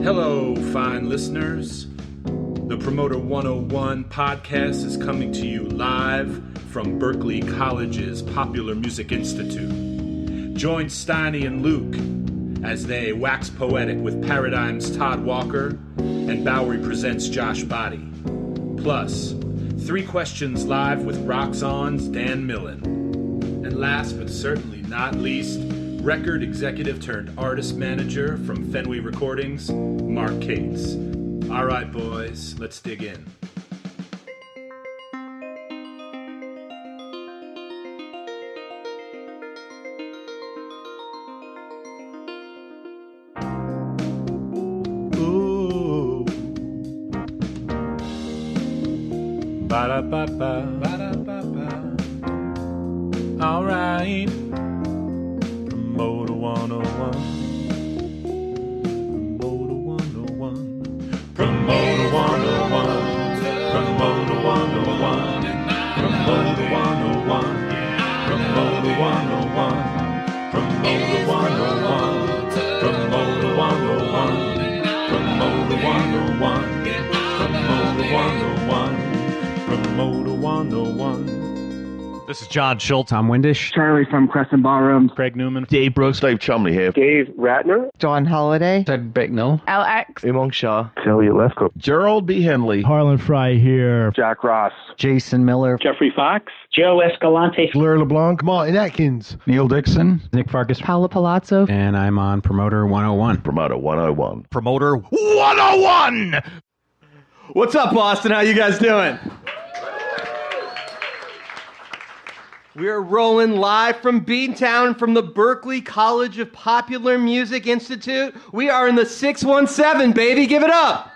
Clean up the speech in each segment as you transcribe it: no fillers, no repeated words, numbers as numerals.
Hello, fine listeners. The Promoter 101 podcast is coming to you live from Berklee College's Popular Music Institute. Join Steiny and Luke as they wax poetic with Paradigm's Todd Walker and Bowery Presents Josh Bhatti. Plus, 3 Questions Live with Rock's On's Dan Millen. And last but certainly not least, record executive turned artist manager from Fenway Recordings, Mark Cates. All right, boys, let's dig in. Ooh. Ba-da-ba-ba, ba-da-ba-ba. All right. Promoter 101. Promoter 101. Promoter 101. Promoter 101. Promoter 101. Promoter 101. Promoter 101. Promoter 101. Promoter 101. Promoter 101. Promoter 101. This is John Schultz. I'm Windish. Charlie from Crescent Ballroom. Craig Newman. Dave Brooks. Dave Chumley here. Dave Ratner. John Holiday. Ted Bicknell. LX. Imong Shah. Elliot Lefkoe. Gerald B. Henley. Harlan Fry here. Jack Ross. Jason Miller. Jeffrey Fox. Joe Escalante. Blair LeBlanc. Martin Atkins. Neil Dixon. Nick Farkas. Paula Palazzo. And I'm on Promoter 101. Promoter 101. Promoter 101! What's up, Boston? How you guys doing? We're rolling live from Beantown from the Berklee College of Popular Music Institute. We are in the 617, baby. Give it up.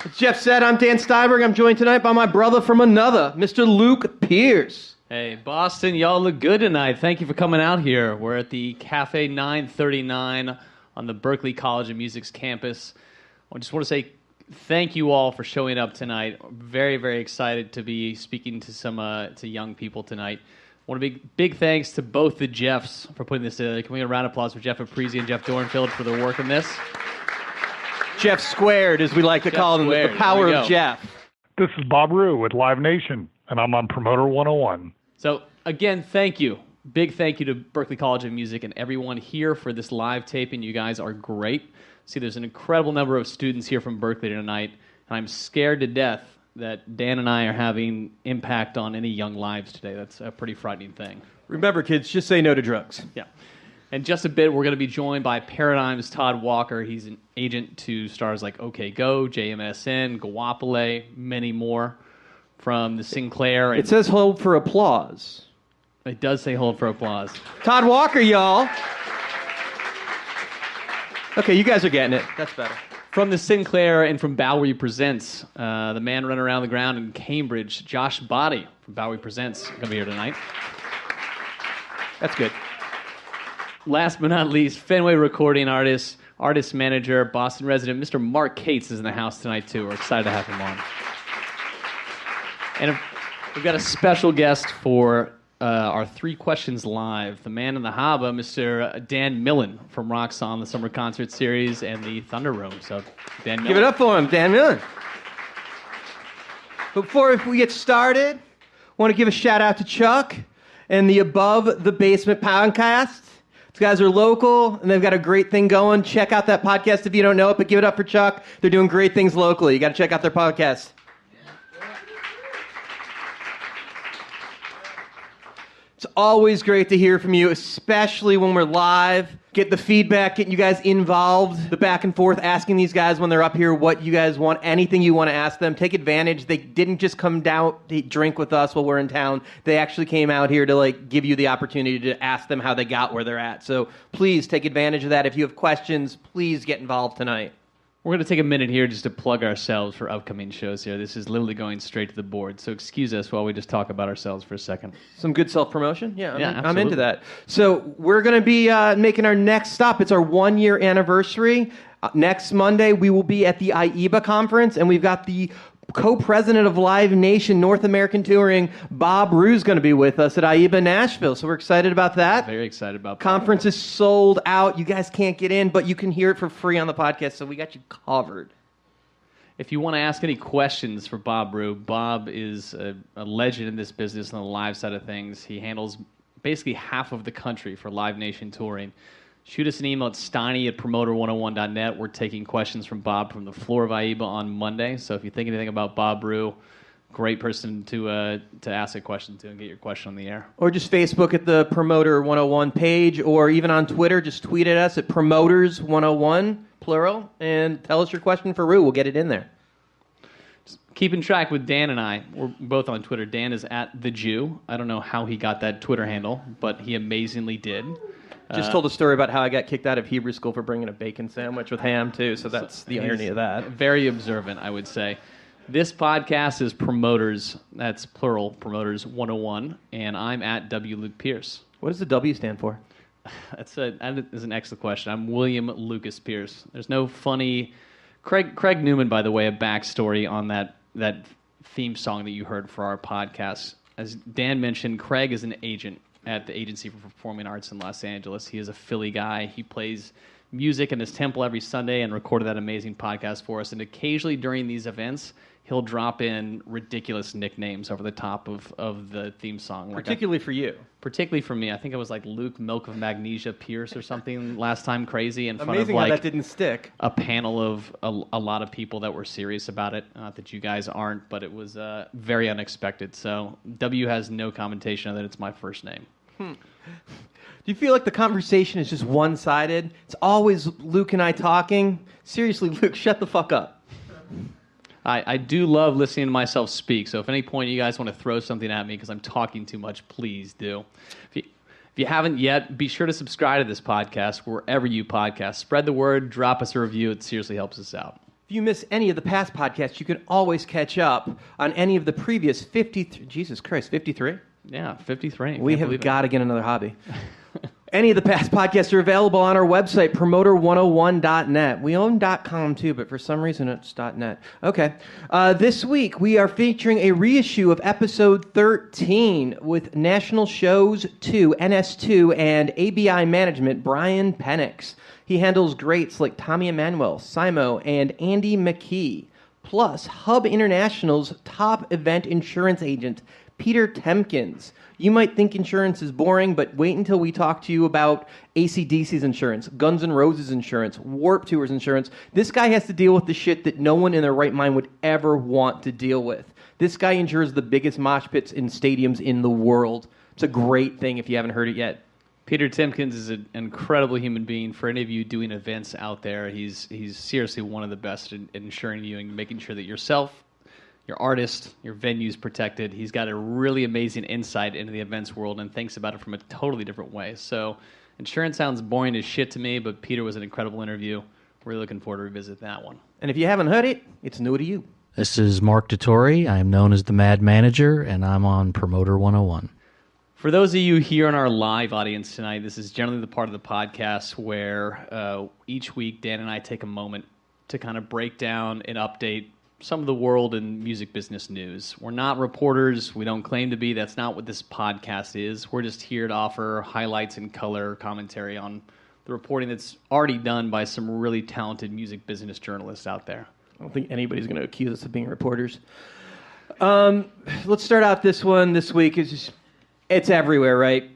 As Jeff said, I'm Dan Steinberg. I'm joined tonight by my brother from another, Mr. Luke Pierce. Hey, Boston, y'all look good tonight. Thank you for coming out here. We're at the Cafe 939 on the Berklee College of Music's campus. I just want to say thank you all for showing up tonight. Very, very excited to be speaking to some to young people tonight. I want to big thanks to both the Jeffs for putting this together. Can we get a round of applause for Jeff Aprisi and Jeff Dornfield for their work in this? Jeff Squared, as we like to call him, the power of Jeff. This is Bob Rue with Live Nation, and I'm on Promoter 101. So, again, thank you. Big thank you to Berklee College of Music and everyone here for this live taping. You guys are great. See, there's an incredible number of students here from Berklee tonight, and I'm scared to death that Dan and I are having impact on any young lives today. That's a pretty frightening thing. Remember, kids, just say no to drugs. Yeah. In just a bit, we're going to be joined by Paradigm's Todd Walker. He's an agent to stars like OK Go, JMSN, Guapole, many more from the Sinclair. It says hold for applause. It does say hold for applause. Todd Walker, y'all. Okay, you guys are getting it. That's better. From the Sinclair and from Bowery Presents, the man running around the ground in Cambridge, Josh Bhatti from Bowery Presents, going to be here tonight. That's good. Last but not least, Fenway recording artist manager, Boston resident, Mr. Mark Cates is in the house tonight too. We're excited to have him on. And we've got a special guest for our 3 Questions Live, the man in the haba, Mr. Dan Millen from Rock's On, the Summer Concert Series, and the Thunder Room. So, Dan Millen. Give it up for him, Dan Millen. Before we get started, I want to give a shout out to Chuck and the Above the Basement podcast. These guys are local, and they've got a great thing going. Check out that podcast if you don't know it, but give it up for Chuck. They're doing great things locally. You got to check out their podcast. It's always great to hear from you, especially when we're live. Get the feedback, getting you guys involved, the back and forth, asking these guys when they're up here what you guys want, anything you want to ask them. Take advantage. They didn't just come down to drink with us while we're in town. They actually came out here to give you the opportunity to ask them how they got where they're at. So please take advantage of that. If you have questions, please get involved tonight. We're going to take a minute here just to plug ourselves for upcoming shows here. This is literally going straight to the board, so excuse us while we just talk about ourselves for a second. Some good self-promotion? Yeah, I'm into absolutely. that. So we're going to be making our next stop. It's our 1-year anniversary. Next Monday, we will be at the IEBA conference, and we've got the co-president of Live Nation North American Touring, Bob Rue's going to be with us at AIBA Nashville, so we're excited about that. Very excited about that. Conference is sold out. You guys can't get in, but you can hear it for free on the podcast, so we got you covered. If you want to ask any questions for Bob Rue, Bob is a legend in this business on the live side of things. He handles basically half of the country for Live Nation Touring. Shoot us an email at steiny@promoter101.net. We're taking questions from Bob from the floor of AIBA on Monday. So if you think anything about Bob Rue, great person to ask a question to and get your question on the air. Or just Facebook at the Promoter 101 page, or even on Twitter, just tweet at us at Promoters 101, plural, and tell us your question for Rue. We'll get it in there. Just keeping track with Dan and I. We're both on Twitter. Dan is at The Jew. I don't know how he got that Twitter handle, but he amazingly did. Just told a story about how I got kicked out of Hebrew school for bringing a bacon sandwich with ham, too, so that's the irony of that. Very observant, I would say. This podcast is Promoters, that's plural, Promoters 101, and I'm at W. Luke Pierce. What does the W stand for? That is an excellent question. I'm William Lucas Pierce. There's no funny... Craig Newman, by the way, a backstory on that theme song that you heard for our podcast. As Dan mentioned, Craig is an agent at the Agency for Performing Arts in Los Angeles. He is a Philly guy. He plays music in his temple every Sunday and recorded that amazing podcast for us. And occasionally during these events, he'll drop in ridiculous nicknames over the top of the theme song. Particularly for you. Particularly for me. I think it was like Luke Milk of Magnesia Pierce or something last time, crazy, in front Amazing of like how that didn't stick. A panel of a lot of people that were serious about it. Not that you guys aren't, but it was very unexpected. So W has no commentation other than it's my first name. Do you feel like the conversation is just one-sided? It's always Luke and I talking. Seriously, Luke, shut the fuck up. I do love listening to myself speak, so if at any point you guys want to throw something at me because I'm talking too much, please do. If you haven't yet, be sure to subscribe to this podcast wherever you podcast. Spread the word, drop us a review. It seriously helps us out. If you miss any of the past podcasts, you can always catch up on any of the previous 53. Jesus Christ, 53? Yeah, 53. We have got to get another hobby. Any of the past podcasts are available on our website, promoter101.net. We own .com too, but for some reason it's .net. Okay. This week we are featuring a reissue of episode 13 with National Shows 2, NS2, and ABI Management, Brian Penix. He handles greats like Tommy Emmanuel, Simo, and Andy McKee. Plus, Hub International's top event insurance agent, Peter Temkins. You might think insurance is boring, but wait until we talk to you about AC/DC's insurance, Guns N' Roses insurance, Warped Tour's insurance. This guy has to deal with the shit that no one in their right mind would ever want to deal with. This guy insures the biggest mosh pits in stadiums in the world. It's a great thing if you haven't heard it yet. Peter Timkins is an incredible human being. For any of you doing events out there, he's seriously one of the best in insuring you and making sure that yourself, your artist, your venue's protected. He's got a really amazing insight into the events world and thinks about it from a totally different way. So insurance sounds boring as shit to me, but Peter was an incredible interview. Really looking forward to revisit that one. And if you haven't heard it, it's new to you. This is Mark Dettori. I am known as the Mad Manager, and I'm on Promoter 101. For those of you here in our live audience tonight, this is generally the part of the podcast where each week Dan and I take a moment to kind of break down and update some of the world and music business news. We're not reporters. We don't claim to be. That's not what this podcast is. We're just here to offer highlights and color commentary on the reporting that's already done by some really talented music business journalists out there. I don't think anybody's going to accuse us of being reporters. Let's start out this one this week. It's everywhere, right?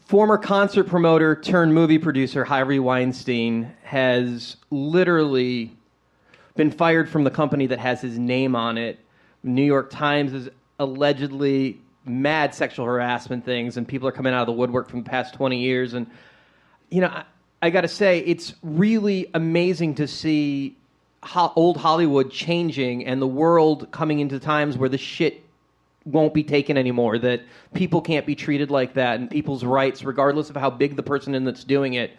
Former concert promoter turned movie producer Harvey Weinstein has literally been fired from the company that has his name on it. New York Times is allegedly mad sexual harassment things, and people are coming out of the woodwork from the past 20 years. And, you know, I got to say, it's really amazing to see old Hollywood changing and the world coming into times where the shit won't be taken anymore, that people can't be treated like that, and people's rights, regardless of how big the person in that's doing it,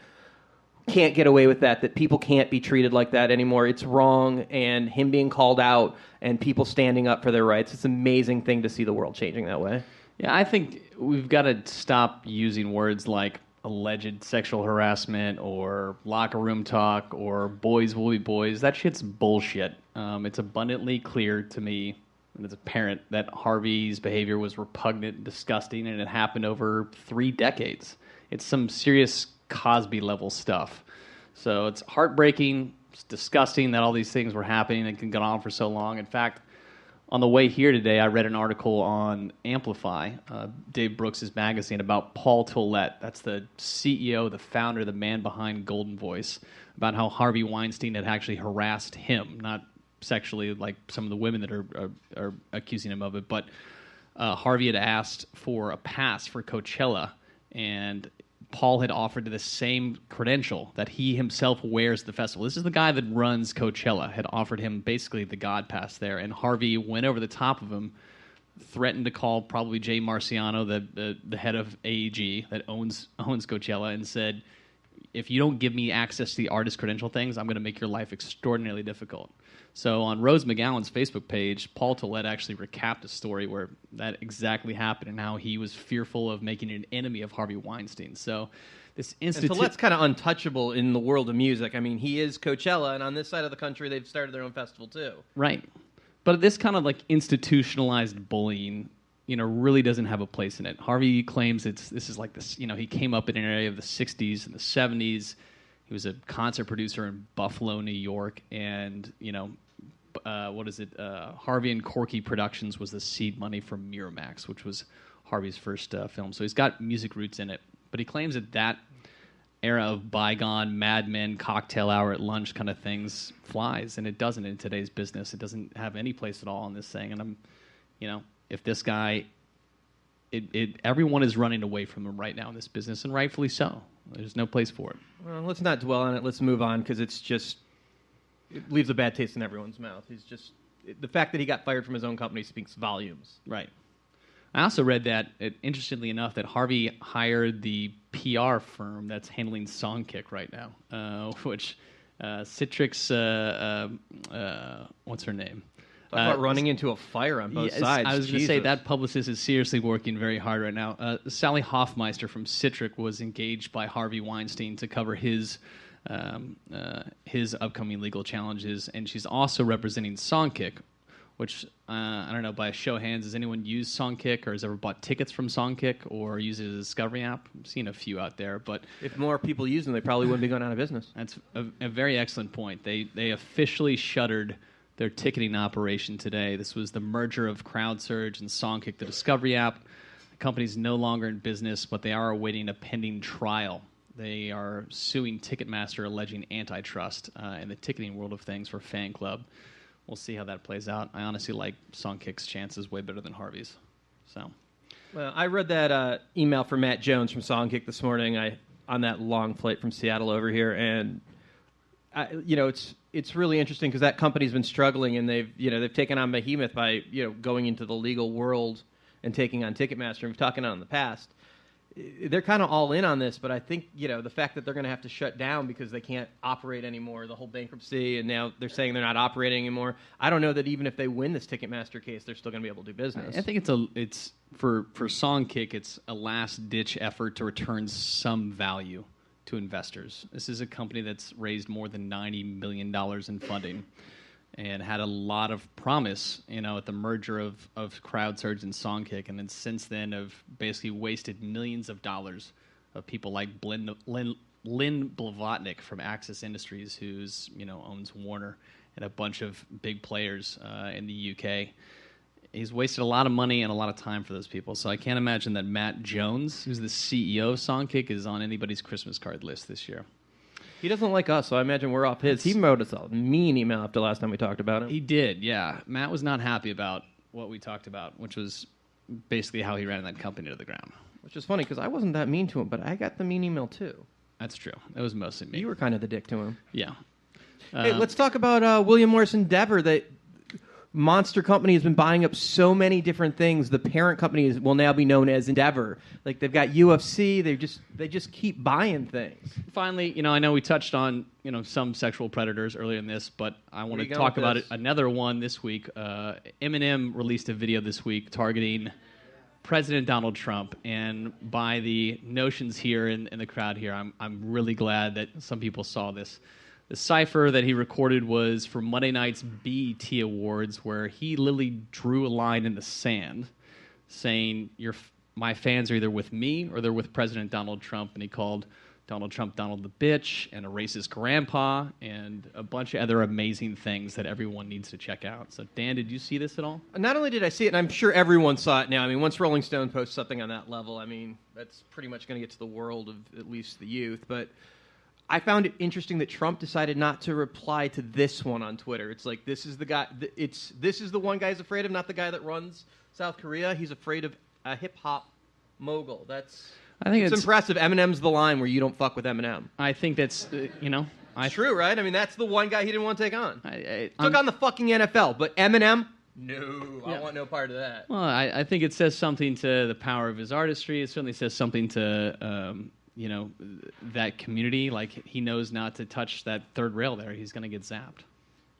can't get away with that people can't be treated like that anymore. It's wrong, and him being called out and people standing up for their rights, it's an amazing thing to see the world changing that way. Yeah, I think we've got to stop using words like alleged sexual harassment or locker room talk or boys will be boys. That shit's bullshit. It's abundantly clear to me, and as a parent, that Harvey's behavior was repugnant and disgusting, and it happened over 3 decades. It's some serious Cosby-level stuff. So it's heartbreaking. It's disgusting that all these things were happening and can go on for so long. In fact, on the way here today, I read an article on Amplify, Dave Brooks' magazine, about Paul Tollett. That's the CEO, the founder, the man behind Golden Voice, about how Harvey Weinstein had actually harassed him, not sexually like some of the women that are accusing him of it, but Harvey had asked for a pass for Coachella, and Paul had offered the same credential that he himself wears at the festival. This is the guy that runs Coachella, had offered him basically the God pass there, and Harvey went over the top of him, threatened to call probably Jay Marciano, the head of AEG that owns Coachella, and said, if you don't give me access to the artist credential things, I'm going to make your life extraordinarily difficult. So on Rose McGowan's Facebook page, Paul Tollett actually recapped a story where that exactly happened and how he was fearful of making an enemy of Harvey Weinstein. So this institute... And Tollett's kind of untouchable in the world of music. I mean, he is Coachella, and on this side of the country, they've started their own festival, too. Right. But this kind of like institutionalized bullying, really doesn't have a place in it. Harvey claims this is like this, he came up in an area of the 60s and the 70s. He was a concert producer in Buffalo, New York, and, Harvey and Corky Productions was the seed money for Miramax, which was Harvey's first film. So he's got music roots in it. But he claims that era of bygone Mad Men, cocktail hour at lunch kind of things flies, and it doesn't in today's business. It doesn't have any place at all in this thing. And if this guy, everyone is running away from him right now in this business, and rightfully so. There's no place for it. Well, let's not dwell on it. Let's move on, because it leaves a bad taste in everyone's mouth. The fact that he got fired from his own company speaks volumes. Right. I also read that, interestingly enough, that Harvey hired the PR firm that's handling Songkick right now, which Citrix, what's her name? Talk about running into a fire on both sides. I was going to say that publicist is seriously working very hard right now. Sally Hoffmeister from Citrix was engaged by Harvey Weinstein to cover his upcoming legal challenges, and she's also representing Songkick, which, I don't know, by a show of hands, has anyone used Songkick or has ever bought tickets from Songkick or used it as a discovery app? I've seen a few out there, but... If more people used them, they probably wouldn't be going out of business. That's a very excellent point. They officially shuttered their ticketing operation today. This was the merger of CrowdSurge and Songkick, the discovery app. The company's no longer in business, but they are awaiting a pending trial. They are suing Ticketmaster, alleging antitrust in the ticketing world of things for Fan Club. We'll see how that plays out. I honestly like Songkick's chances way better than Harvey's. So, well, I read that email from Matt Jones from Songkick this morning. On that long flight from Seattle over here, and it's really interesting because that company's been struggling, and they've taken on Behemoth by going into the legal world and taking on Ticketmaster. We've talked about it in the past. They're kind of all in on this, but I think the fact that they're going to have to shut down because they can't operate anymore, the whole bankruptcy, and now they're saying they're not operating anymore. I don't know that even if they win this Ticketmaster case, they're still going to be able to do business. I think it's for Songkick, it's a last ditch effort to return some value to investors. This is a company that's raised more than $90 million in funding and had a lot of promise, at the merger of CrowdSurge and Songkick, and then since then have basically wasted millions of dollars of people like Lynn Blavatnik from Axis Industries, who's owns Warner and a bunch of big players in the UK. He's wasted a lot of money and a lot of time for those people. So I can't imagine that Matt Jones, who's the CEO of Songkick, is on anybody's Christmas card list this year. He doesn't like us, so I imagine we're off his. He wrote us a mean email after last time we talked about him. He did, yeah. Matt was not happy about what we talked about, which was basically how he ran that company to the ground. Which is funny, because I wasn't that mean to him, but I got the mean email, too. That's true. It was mostly me. You were kind of the dick to him. Yeah. Hey, let's talk about William Morris Endeavor. That monster company has been buying up so many different things. The parent company will now be known as Endeavor. Like, they've got UFC. They just keep buying things. Finally, I know we touched on some sexual predators earlier in this, but I want to talk about another one this week. Eminem released a video this week targeting President Donald Trump, and by the notions here in the crowd here, I'm really glad that some people saw this. The cipher that he recorded was for Monday night's BET Awards, where he literally drew a line in the sand saying, my fans are either with me or they're with President Donald Trump, and he called Donald Trump Donald the bitch and a racist grandpa and a bunch of other amazing things that everyone needs to check out. So, Dan, did you see this at all? Not only did I see it, and I'm sure everyone saw it now. I mean, once Rolling Stone posts something on that level, I mean, that's pretty much going to get to the world of at least the youth. But I found it interesting that Trump decided not to reply to this one on Twitter. It's like, this is the guy, this is the one guy he's afraid of, not the guy that runs South Korea. He's afraid of a hip-hop mogul. I think it's impressive. Eminem's the line where you don't fuck with Eminem. I think that's, It's true, right? I mean, that's the one guy he didn't want to take on. Took on the fucking NFL, but Eminem, no, I want no part of that. Well, I think it says something to the power of his artistry. It certainly says something to, that community. Like, he knows not to touch that third rail there. He's going to get zapped.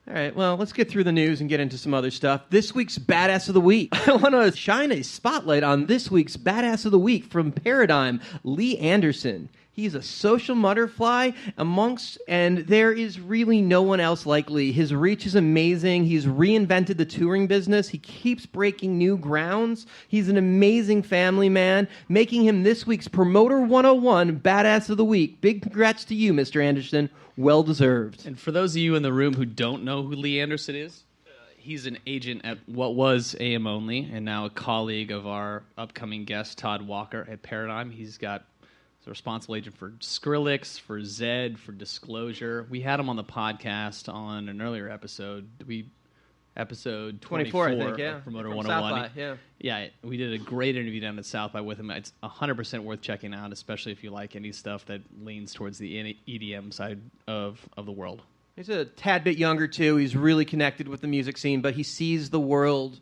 All right, well, let's get through the news and get into some other stuff. This week's Badass of the Week. I want to shine a spotlight on this week's Badass of the Week from Paradigm, Lee Anderson. He's a social butterfly and there is really no one else like Lee. His reach is amazing. He's reinvented the touring business. He keeps breaking new grounds. He's an amazing family man, making him this week's Promoter 101 Badass of the Week. Big congrats to you, Mr. Anderson. Well deserved. And for those of you in the room who don't know who Lee Anderson is, he's an agent at what was AM Only and now a colleague of our upcoming guest, Todd Walker, at Paradigm. He's got a responsible agent for Skrillex, for Zed, for Disclosure. We had him on the podcast on an earlier episode. Episode 24, I think, yeah. Promoter From 101. South by, yeah. Yeah, we did a great interview down at South by with him. It's 100% worth checking out, especially if you like any stuff that leans towards the EDM side of the world. He's a tad bit younger, too. He's really connected with the music scene, but he sees the world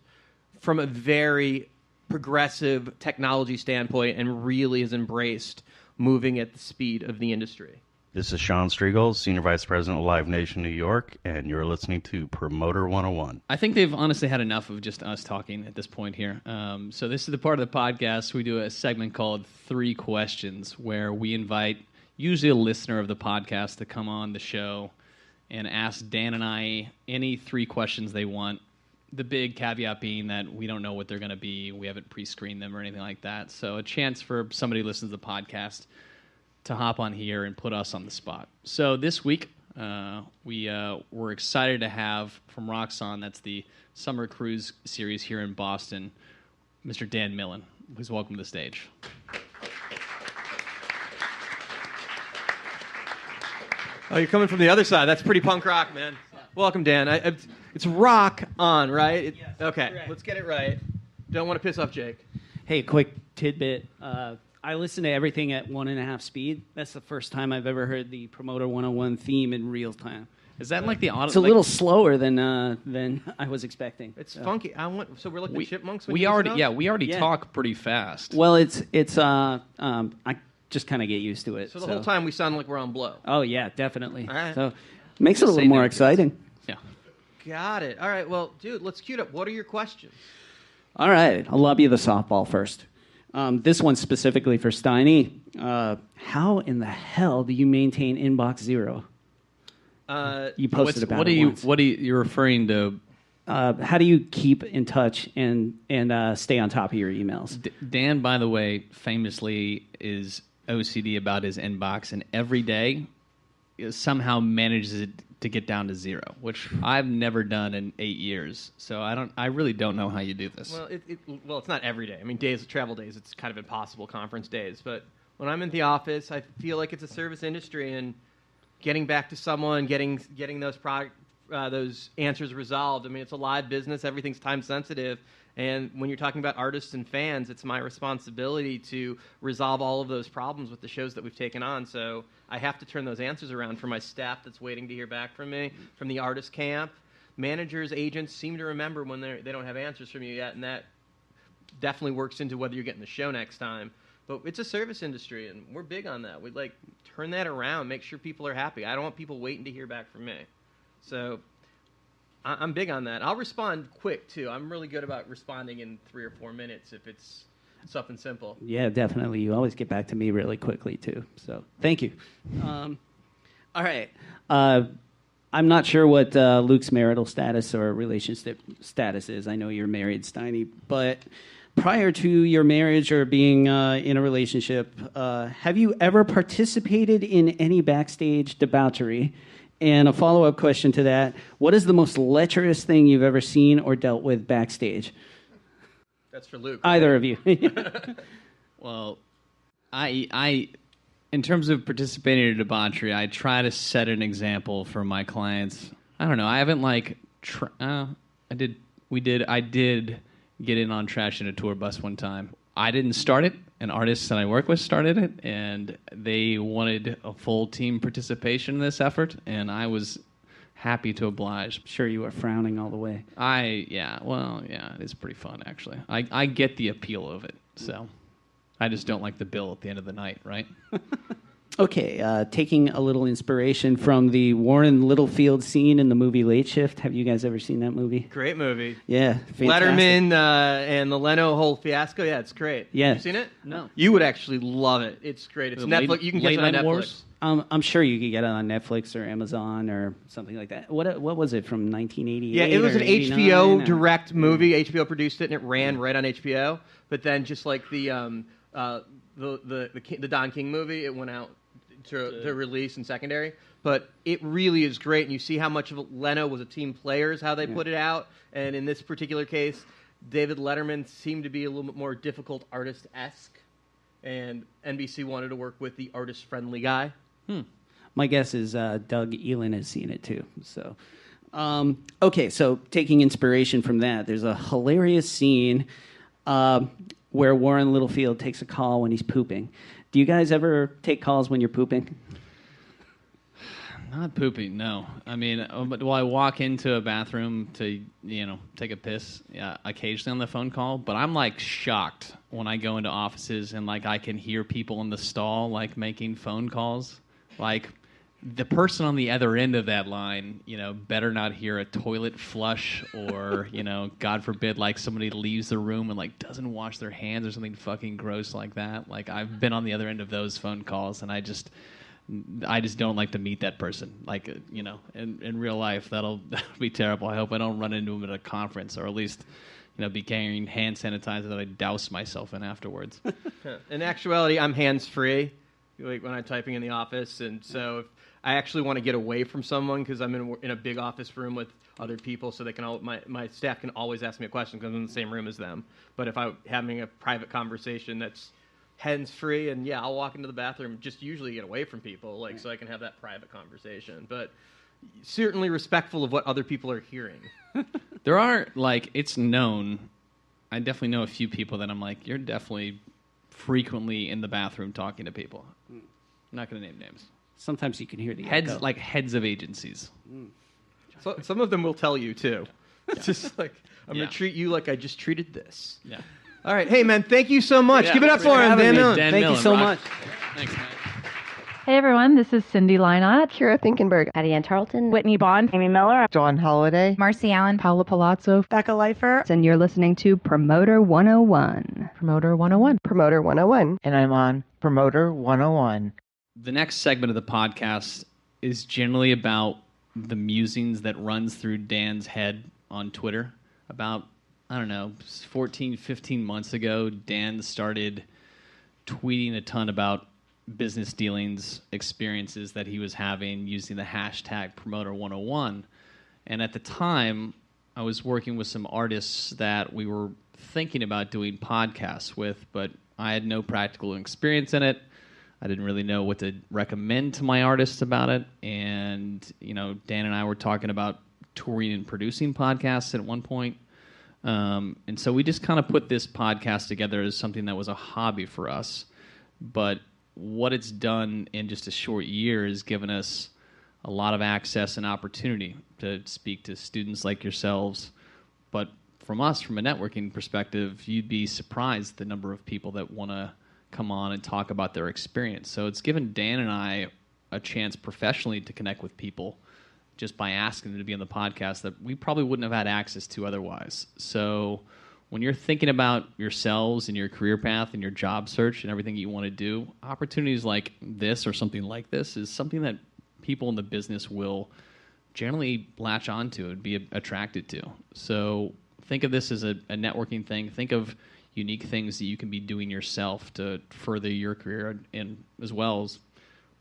from a very progressive technology standpoint and really has embraced moving at the speed of the industry. This is Sean Striegel, Senior Vice President of Live Nation New York, and you're listening to Promoter 101. I think they've honestly had enough of just us talking at this point here. So this is the part of the podcast we do a segment called 3 Questions, where we invite usually a listener of the podcast to come on the show and ask Dan and I any 3 questions they want. The big caveat being that we don't know what they're going to be. We haven't pre-screened them or anything like that. So a chance for somebody who listens to the podcast to hop on here and put us on the spot. So this week, we're excited to have from Roxxon, that's the Summer Cruise series here in Boston, Mr. Dan Millen, who's welcome to the stage. Oh, you're coming from the other side. That's pretty punk rock, man. Welcome, Dan. It's rock on, right? Yes, okay, correct. Let's get it right. Don't want to piss off Jake. Hey, quick tidbit. I listen to everything at 1.5 speed. That's the first time I've ever heard the Promoter 101 theme in real time. Is that like the auto? It's a little slower than I was expecting. It's funky. So we're like the chipmunks. We already talk pretty fast. Well, it's I just kind of get used to it. So the whole time we sound like we're on blow. Oh yeah, definitely. All right. So it makes it a little more exciting. Yeah. Got it. All right. Well, dude, let's cue it up. What are your questions? All right, I'll lob you the softball first. This one's specifically for Steiny. How in the hell do you maintain inbox zero? You posted about it once. What are you referring to? How do you keep in touch and stay on top of your emails? Dan, by the way, famously is OCD about his inbox, and every day somehow manages it to get down to 0, which I've never done in 8 years. So I really don't know how you do this. Well, it's not every day. I mean, travel days, it's kind of impossible. Conference days, but when I'm in the office, I feel like it's a service industry, and getting back to someone, getting those answers resolved. I mean, it's a live business. Everything's time sensitive. And when you're talking about artists and fans, it's my responsibility to resolve all of those problems with the shows that we've taken on. So I have to turn those answers around for my staff that's waiting to hear back from me, from the artist camp. Managers, agents seem to remember when they don't have answers from you yet, and that definitely works into whether you're getting the show next time. But it's a service industry, and we're big on that. We turn that around, make sure people are happy. I don't want people waiting to hear back from me. So I'm big on that. I'll respond quick, too. I'm really good about responding in 3 or 4 minutes if it's something simple. Yeah, definitely. You always get back to me really quickly, too. So thank you. All right. I'm not sure what Luke's marital status or relationship status is. I know you're married, Steiny, but prior to your marriage or being in a relationship, have you ever participated in any backstage debauchery? And a follow-up question to that, what is the most lecherous thing you've ever seen or dealt with backstage? That's for Luke. Either of you. Well, I, in terms of participating in debauchery, I try to set an example for my clients. I don't know. I haven't I did get in on trash in a tour bus one time. I didn't start it. An artist that I work with started it, and they wanted a full team participation in this effort, and I was happy to oblige. Sure, you were frowning all the way. It is pretty fun, actually. I get the appeal of it, so I just don't like the bill at the end of the night, right? Okay, taking a little inspiration from the Warren Littlefield scene in the movie Late Shift. Have you guys ever seen that movie? Great movie. Yeah, fantastic. Letterman and the Leno whole fiasco. Yeah, it's great. Yeah. You seen it? No. You would actually love it. It's great. It's Netflix. You can get it on Netflix. Wars? I'm sure you could get it on Netflix or Amazon or something like that. What was it from 1988? Yeah, it was an 89, HBO direct movie. HBO produced it and it ran right on HBO. But then just like the Don King movie, it went out to release in secondary. But it really is great, and you see how much of Leno was a team player, is how they put it out. And in this particular case, David Letterman seemed to be a little bit more difficult artist-esque, and NBC wanted to work with the artist-friendly guy. My guess is Doug Elin has seen it too. So, okay, so taking inspiration from that, there's a hilarious scene where Warren Littlefield takes a call when he's pooping. Do you guys ever take calls when you're pooping? Not pooping, no. I mean, do I walk into a bathroom to, take a piss? Yeah, occasionally on the phone call, but I'm like shocked when I go into offices and like I can hear people in the stall like making phone calls. Like the person on the other end of that line, better not hear a toilet flush or, God forbid, like somebody leaves the room and like doesn't wash their hands or something fucking gross like that. Like I've been on the other end of those phone calls and I just don't like to meet that person. Like, in real life, that'll be terrible. I hope I don't run into him at a conference or at least, be carrying hand sanitizer that I douse myself in afterwards. In actuality, I'm hands-free like when I'm typing in the office, and so if I actually want to get away from someone because I'm in a big office room with other people, so they can my staff can always ask me a question because I'm in the same room as them. But if I'm having a private conversation that's hands-free, and I'll walk into the bathroom, just usually get away from people, like so I can have that private conversation. But certainly respectful of what other people are hearing. There are, it's known, I definitely know a few people that I'm like, you're definitely frequently in the bathroom talking to people. I'm not going to name names. Sometimes you can hear the heads, echo. like heads of agencies. So, some of them will tell you, too. It's just like, I'm going to treat you like I just treated this. Yeah. All right. Hey, man, thank you so much. Give it up for him, Dan Millen. Thank you so much. Thanks, man. Hey everyone, this is Cindy Leinott, Kira Finkenberg, Patty Ann Tarleton, Whitney Bond, Amy Miller, John Holiday, Marcy Allen, Paula Palazzo, Becca Leifer, and you're listening to Promoter 101. Promoter 101. Promoter 101. And I'm on Promoter 101. The next segment of the podcast is generally about the musings that runs through Dan's head on Twitter. About, 14, 15 months ago, Dan started tweeting a ton about business dealings, experiences that he was having using the hashtag Promoter101. And at the time, I was working with some artists that we were thinking about doing podcasts with, but I had no practical experience in it. I didn't really know what to recommend to my artists about it. And, Dan and I were talking about touring and producing podcasts at one point. And so we just kind of put this podcast together as something that was a hobby for us. But what it's done in just a short year has given us a lot of access and opportunity to speak to students like yourselves. But from us, from a networking perspective, you'd be surprised the number of people that want to come on and talk about their experience. So it's given Dan and I a chance professionally to connect with people just by asking them to be on the podcast that we probably wouldn't have had access to otherwise. So when you're thinking about yourselves and your career path and your job search and everything you want to do, opportunities like this or something like this is something that people in the business will generally latch onto and be attracted to. So think of this as a networking thing. Think of unique things that you can be doing yourself to further your career, and as well as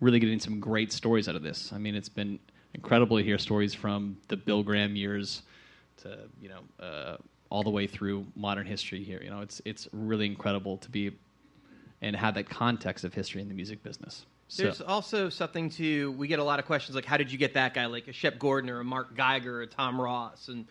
really getting some great stories out of this. I mean, it's been incredible to hear stories from the Bill Graham years to, all the way through modern history here. It's really incredible to be and have that context of history in the music business. There's also something we get a lot of questions like, how did you get that guy, like a Shep Gordon or a Mark Geiger or a Tom Ross? And,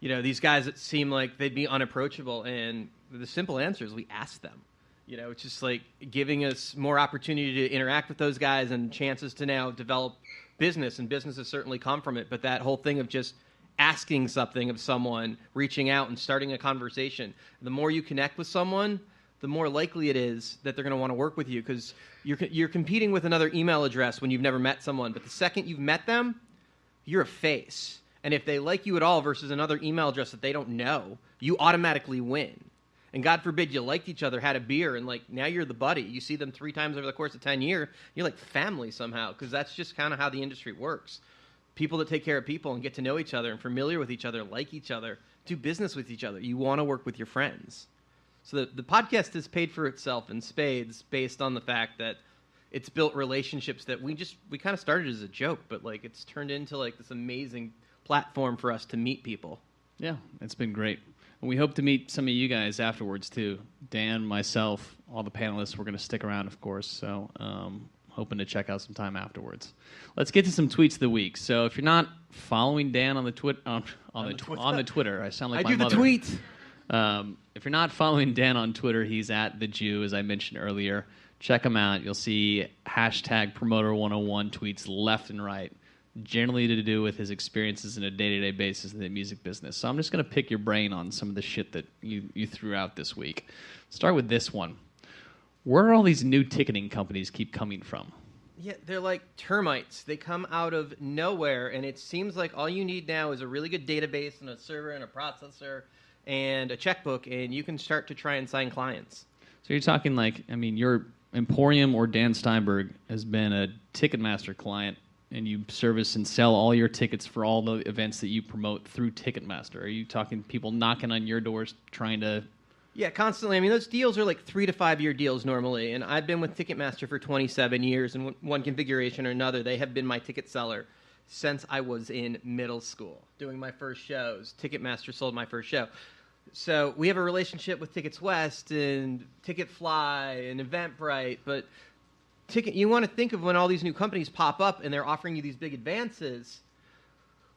these guys that seem like they'd be unapproachable. And the simple answer is we asked them. It's just like giving us more opportunity to interact with those guys and chances to now develop business. And business has certainly come from it. But that whole thing of just asking something of someone, reaching out and starting a conversation. The more you connect with someone, the more likely it is that they're going to want to work with you, because you're competing with another email address when you've never met someone. But the second you've met them, you're a face. And if they like you at all versus another email address that they don't know, you automatically win. And God forbid you liked each other, had a beer, and now you're the buddy. You see them 3 times over the course of 10 years, you're like family somehow, because that's just kind of how the industry works. People that take care of people and get to know each other and familiar with each other, like each other, do business with each other. You want to work with your friends. So the podcast has paid for itself in spades based on the fact that it's built relationships that we kind of started as a joke, but it's turned into this amazing platform for us to meet people. Yeah, it's been great. And we hope to meet some of you guys afterwards too. Dan, myself, all the panelists, we're going to stick around, of course. So hoping to check out some time afterwards. Let's get to some tweets of the week. So if you're not following Dan on the Twitter, on the Twitter, I sound like my mother. I do the tweet. If you're not following Dan on Twitter, he's at the Jew, as I mentioned earlier. Check him out. You'll see hashtag Promoter101 tweets left and right, generally to do with his experiences in a day-to-day basis in the music business. So I'm just going to pick your brain on some of the shit that you threw out this week. Start with this one. Where are all these new ticketing companies keep coming from? Yeah, they're like termites. They come out of nowhere, and it seems like all you need now is a really good database and a server and a processor and a checkbook, and you can start to try and sign clients. So you're talking your Emporium or Dan Steinberg has been a Ticketmaster client, and you service and sell all your tickets for all the events that you promote through Ticketmaster. Are you talking people knocking on your doors trying to... Yeah, constantly. I mean, those deals are 3 to 5 year deals normally, and I've been with Ticketmaster for 27 years, and one configuration or another, they have been my ticket seller since I was in middle school, doing my first shows. Ticketmaster sold my first show. So we have a relationship with Tickets West and Ticketfly and Eventbrite, but you want to think of when all these new companies pop up and they're offering you these big advances.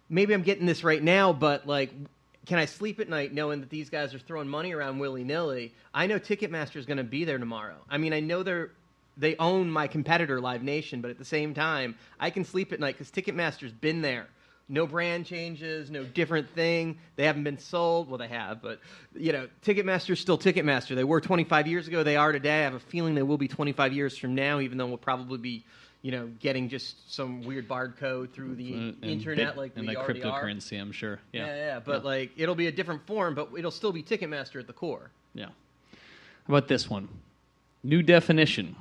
Maybe I'm getting this right now, but can I sleep at night knowing that these guys are throwing money around willy-nilly? I know Ticketmaster is going to be there tomorrow. I mean, I know they own my competitor, Live Nation, but at the same time, I can sleep at night because Ticketmaster's been there. No brand changes, no different thing. They haven't been sold. Well, they have, but, Ticketmaster's still Ticketmaster. They were 25 years ago. They are today. I have a feeling they will be 25 years from now, even though we'll probably be getting just some weird barcode through the internet like we already are. And cryptocurrency, I'm sure. Yeah. But it'll be a different form, but it'll still be Ticketmaster at the core. Yeah. How about this one? New definition.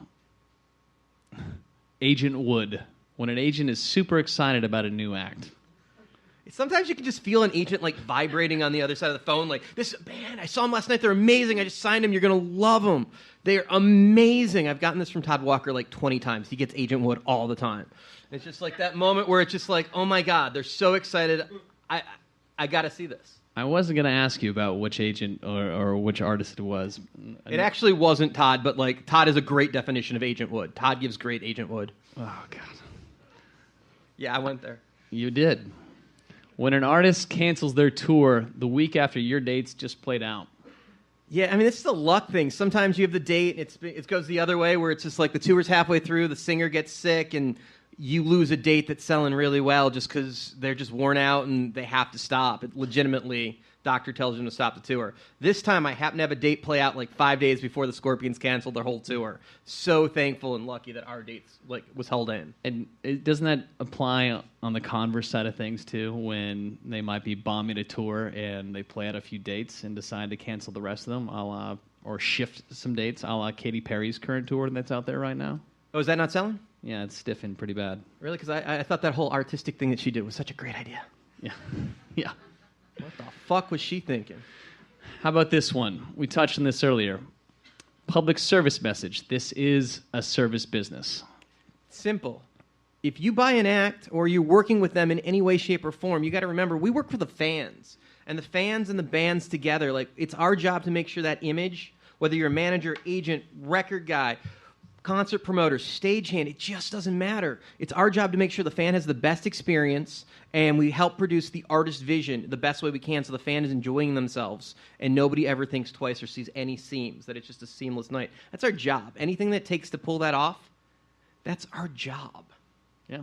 Agent would. When an agent is super excited about a new act. Sometimes you can just feel an agent vibrating on the other side of the phone. This band, I saw them last night. They're amazing. I just signed them. You're going to love them. They're amazing. I've gotten this from Todd Walker 20 times. He gets Agent Wood all the time. It's just that moment where it's just oh my God, they're so excited. I got to see this. I wasn't going to ask you about which agent or which artist it was. It actually wasn't Todd, but Todd is a great definition of Agent Wood. Todd gives great Agent Wood. Oh, God. Yeah, I went there. You did. When an artist cancels their tour the week after your date's just played out. Yeah, I mean, it's a luck thing. Sometimes you have the date, it goes the other way, where it's just the tour's halfway through, the singer gets sick, and you lose a date that's selling really well just because they're just worn out and they have to stop. It legitimately doctor tells him to stop the tour. This time I happened to have a date play out like 5 days before the Scorpions canceled their whole tour. So thankful and lucky that our date was held in. And doesn't that apply on the converse side of things too, when they might be bombing a tour and they play out a few dates and decide to cancel the rest of them, or shift some dates, a la Katy Perry's current tour that's out there right now? Oh, is that not selling? Yeah, it's stiffing pretty bad. Really? Because I thought that whole artistic thing that she did was such a great idea. Yeah. Yeah. What the fuck was she thinking? How about this one? We touched on this earlier. Public service message. This is a service business. Simple. If you buy an act or you're working with them in any way, shape, or form, you got to remember, we work for the fans. And the fans and the bands together, like, it's our job to make sure that image, whether you're a manager, agent, record guy, concert promoter, stagehand, it just doesn't matter. It's our job to make sure the fan has the best experience, and we help produce the artist vision the best way we can so the fan is enjoying themselves and nobody ever thinks twice or sees any seams, that it's just a seamless night. That's our job. Anything that takes to pull that off, that's our job. Yeah.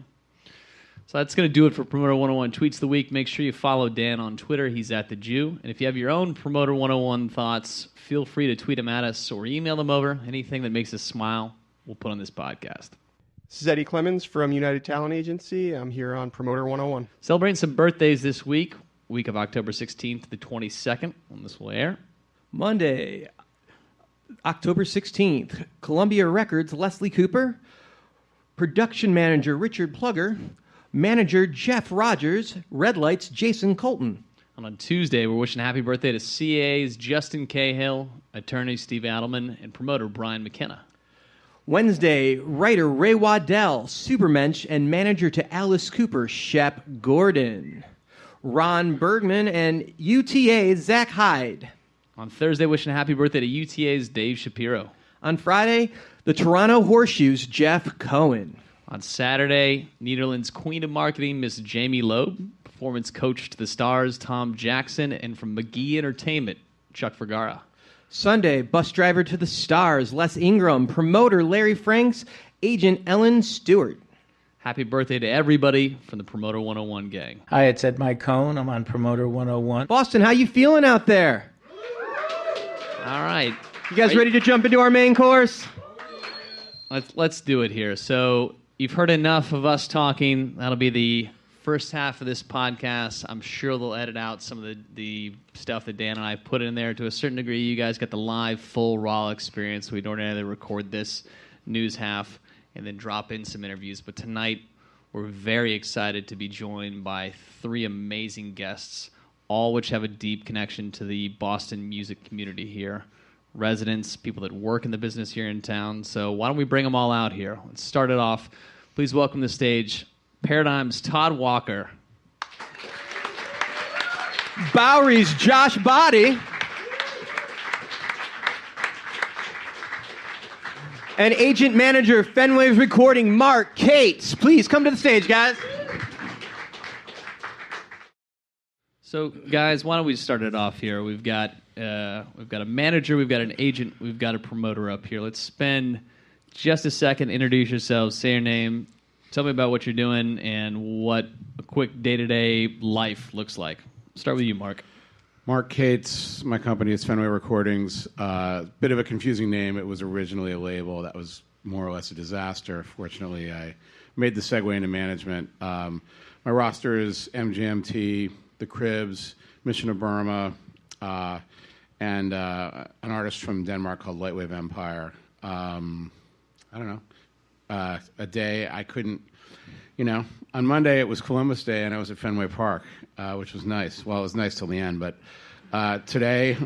So that's going to do it for Promoter 101 Tweets of the Week. Make sure you follow Dan on Twitter. He's at the Jew. And if you have your own Promoter 101 thoughts, feel free to tweet them at us or email them over. Anything that makes us smile, we'll put on this podcast. This is Eddie Clemens from United Talent Agency. I'm here on Promoter 101. Celebrating some birthdays this week of October 16th to the 22nd, when this will air. Monday, October 16th, Columbia Records, Leslie Cooper, production manager Richard Plugger, manager Jeff Rogers, Red Lights Jason Colton. And on Tuesday, we're wishing happy birthday to CA's Justin Cahill, attorney Steve Adelman, and promoter Brian McKenna. Wednesday, writer Ray Waddell, Supermensch, and manager to Alice Cooper, Shep Gordon. Ron Bergman and UTA Zach Hyde. On Thursday, wishing happy birthday to UTA's Dave Shapiro. On Friday, the Toronto Horseshoes, Jeff Cohen. On Saturday, Nederland's Queen of Marketing, Miss Jamie Loeb. Performance coach to the Stars, Tom Jackson. And from McGee Entertainment, Chuck Vergara. Sunday, bus driver to the Stars, Les Ingram. Promoter Larry Franks, agent Ellen Stewart. Happy birthday to everybody from the Promoter 101 gang. Hi, it's Ed Mike Cohn. I'm on Promoter 101. Boston, how you feeling out there? All right. You guys ready to jump into our main course? Let's do it here. So you've heard enough of us talking. That'll be the first half of this podcast. I'm sure they'll edit out some of the stuff that Dan and I put in there. To a certain degree, you guys get the live, full, raw experience. We'd ordinarily record this news half and then drop in some interviews. But tonight, we're very excited to be joined by three amazing guests, all which have a deep connection to the Boston music community here. Residents, people that work in the business here in town. So why don't we bring them all out here? Let's start it off. Please welcome to the stage Paradigm's Todd Walker. Bowery's Josh Bhatti. And agent manager Fenway's Recording, Mark Cates. Please come to the stage, guys. So, guys, why don't we start it off here? We've got a manager, we've got an agent, we've got a promoter up here. Let's spend just a second, introduce yourselves, say your name, tell me about what you're doing and what a quick day-to-day life looks like. Start with you, Mark. Mark Cates, my company is Fenway Recordings. Bit of a confusing name. It was originally a label that was more or less a disaster. Fortunately, I made the segue into management. My roster is MGMT, The Cribs, Mission of Burma, and an artist from Denmark called Lightwave Empire. I don't know. A day I couldn't, on Monday it was Columbus Day and I was at Fenway Park, which was nice. Well, it was nice till the end, but today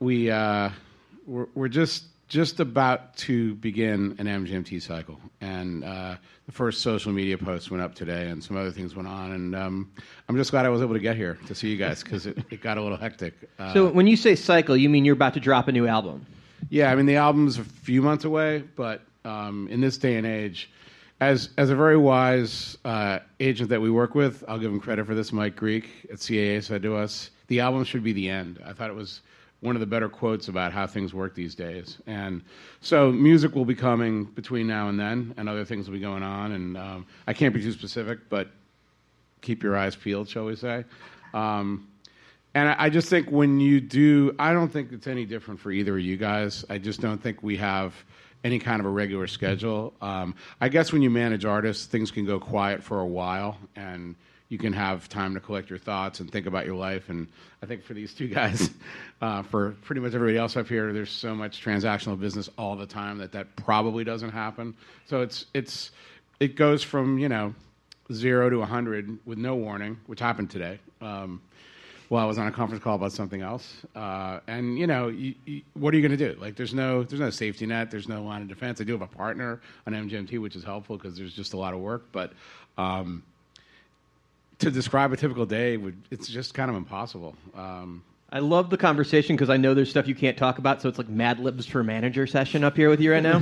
we're just about to begin an MGMT cycle, and the first social media post went up today, and some other things went on, and I'm just glad I was able to get here to see you guys because it got a little hectic. So when you say cycle, you mean you're about to drop a new album? Yeah, I mean the album's a few months away, but in this day and age, as a very wise agent that we work with, I'll give him credit for this. Mike Greek at CAA said to us, "The album should be the end." I thought it was one of the better quotes about how things work these days. And so music will be coming between now and then, and other things will be going on. And I can't be too specific, but keep your eyes peeled, shall we say. And I just think when you do, I don't think it's any different for either of you guys. I just don't think we have any kind of a regular schedule. I guess when you manage artists, things can go quiet for a while, and you can have time to collect your thoughts and think about your life. And I think for these two guys, for pretty much everybody else up here, there's so much transactional business all the time that probably doesn't happen. So it goes from 0 to 100 with no warning, which happened today. Well, I was on a conference call about something else, and what are you going to do? Like, there's no safety net, there's no line of defense. I do have a partner on MGMT, which is helpful because there's just a lot of work. But to describe a typical day, it's just kind of impossible. I love the conversation because I know there's stuff you can't talk about, so it's like Mad Libs for Manager session up here with you right now.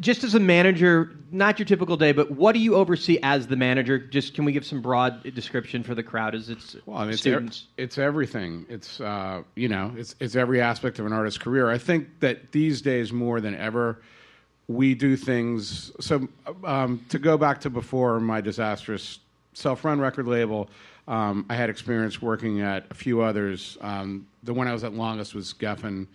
Just as a manager, not your typical day, but what do you oversee as the manager? Just can we give some broad description for the crowd as it's students? It's everything. It's it's every aspect of an artist's career. I think that these days more than ever, we do things. So to go back to before my disastrous self-run record label, I had experience working at a few others. The one I was at longest was Geffen.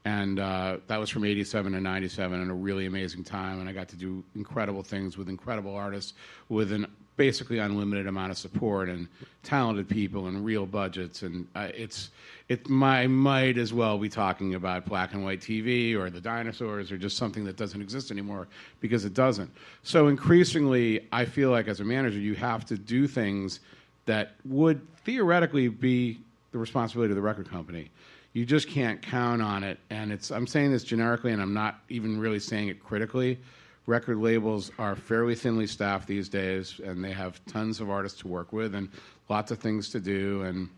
And that was from 87 to 97, and a really amazing time. And I got to do incredible things with incredible artists with an basically unlimited amount of support and talented people and real budgets. And I might as well be talking about black and white TV or the dinosaurs or just something that doesn't exist anymore, because it doesn't. So increasingly, I feel like as a manager, you have to do things that would theoretically be the responsibility of the record company. You just can't count on it. And I'm saying this generically, and I'm not even really saying it critically. Record labels are fairly thinly staffed these days, and they have tons of artists to work with and lots of things to do. And,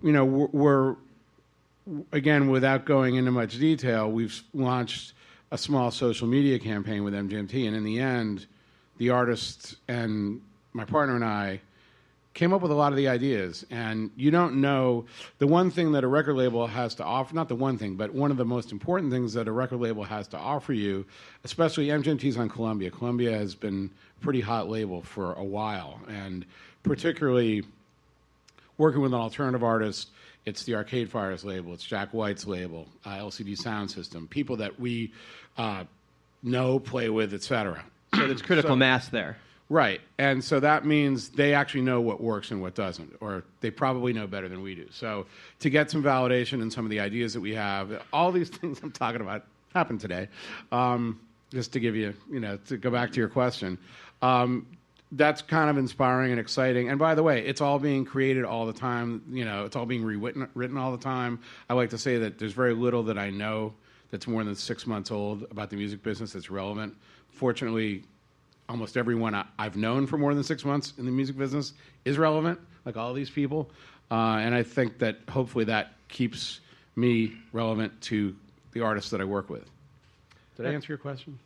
we're again, without going into much detail, we've launched a small social media campaign with MGMT. And in the end, the artist and my partner and I came up with a lot of the ideas. And you don't know, the one thing that a record label has to offer, not the one thing, but one of the most important things that a record label has to offer you, especially MGMT's on Columbia. Columbia has been a pretty hot label for a while, and particularly working with an alternative artist, it's the Arcade Fire's label, it's Jack White's label, LCD Sound System, people that we know, play with, etc. So there's critical mass there. Right. And so that means they actually know what works and what doesn't, or they probably know better than we do. So to get some validation in some of the ideas that we have, all these things I'm talking about happened today, just to give you, to go back to your question. That's kind of inspiring and exciting. And by the way, it's all being created all the time. It's all being written all the time. I like to say that there's very little that I know that's more than 6 months old about the music business that's relevant. Fortunately, almost everyone I've known for more than 6 months in the music business is relevant, like all these people. And I think that hopefully that keeps me relevant to the artists that I work with. Did I answer your question?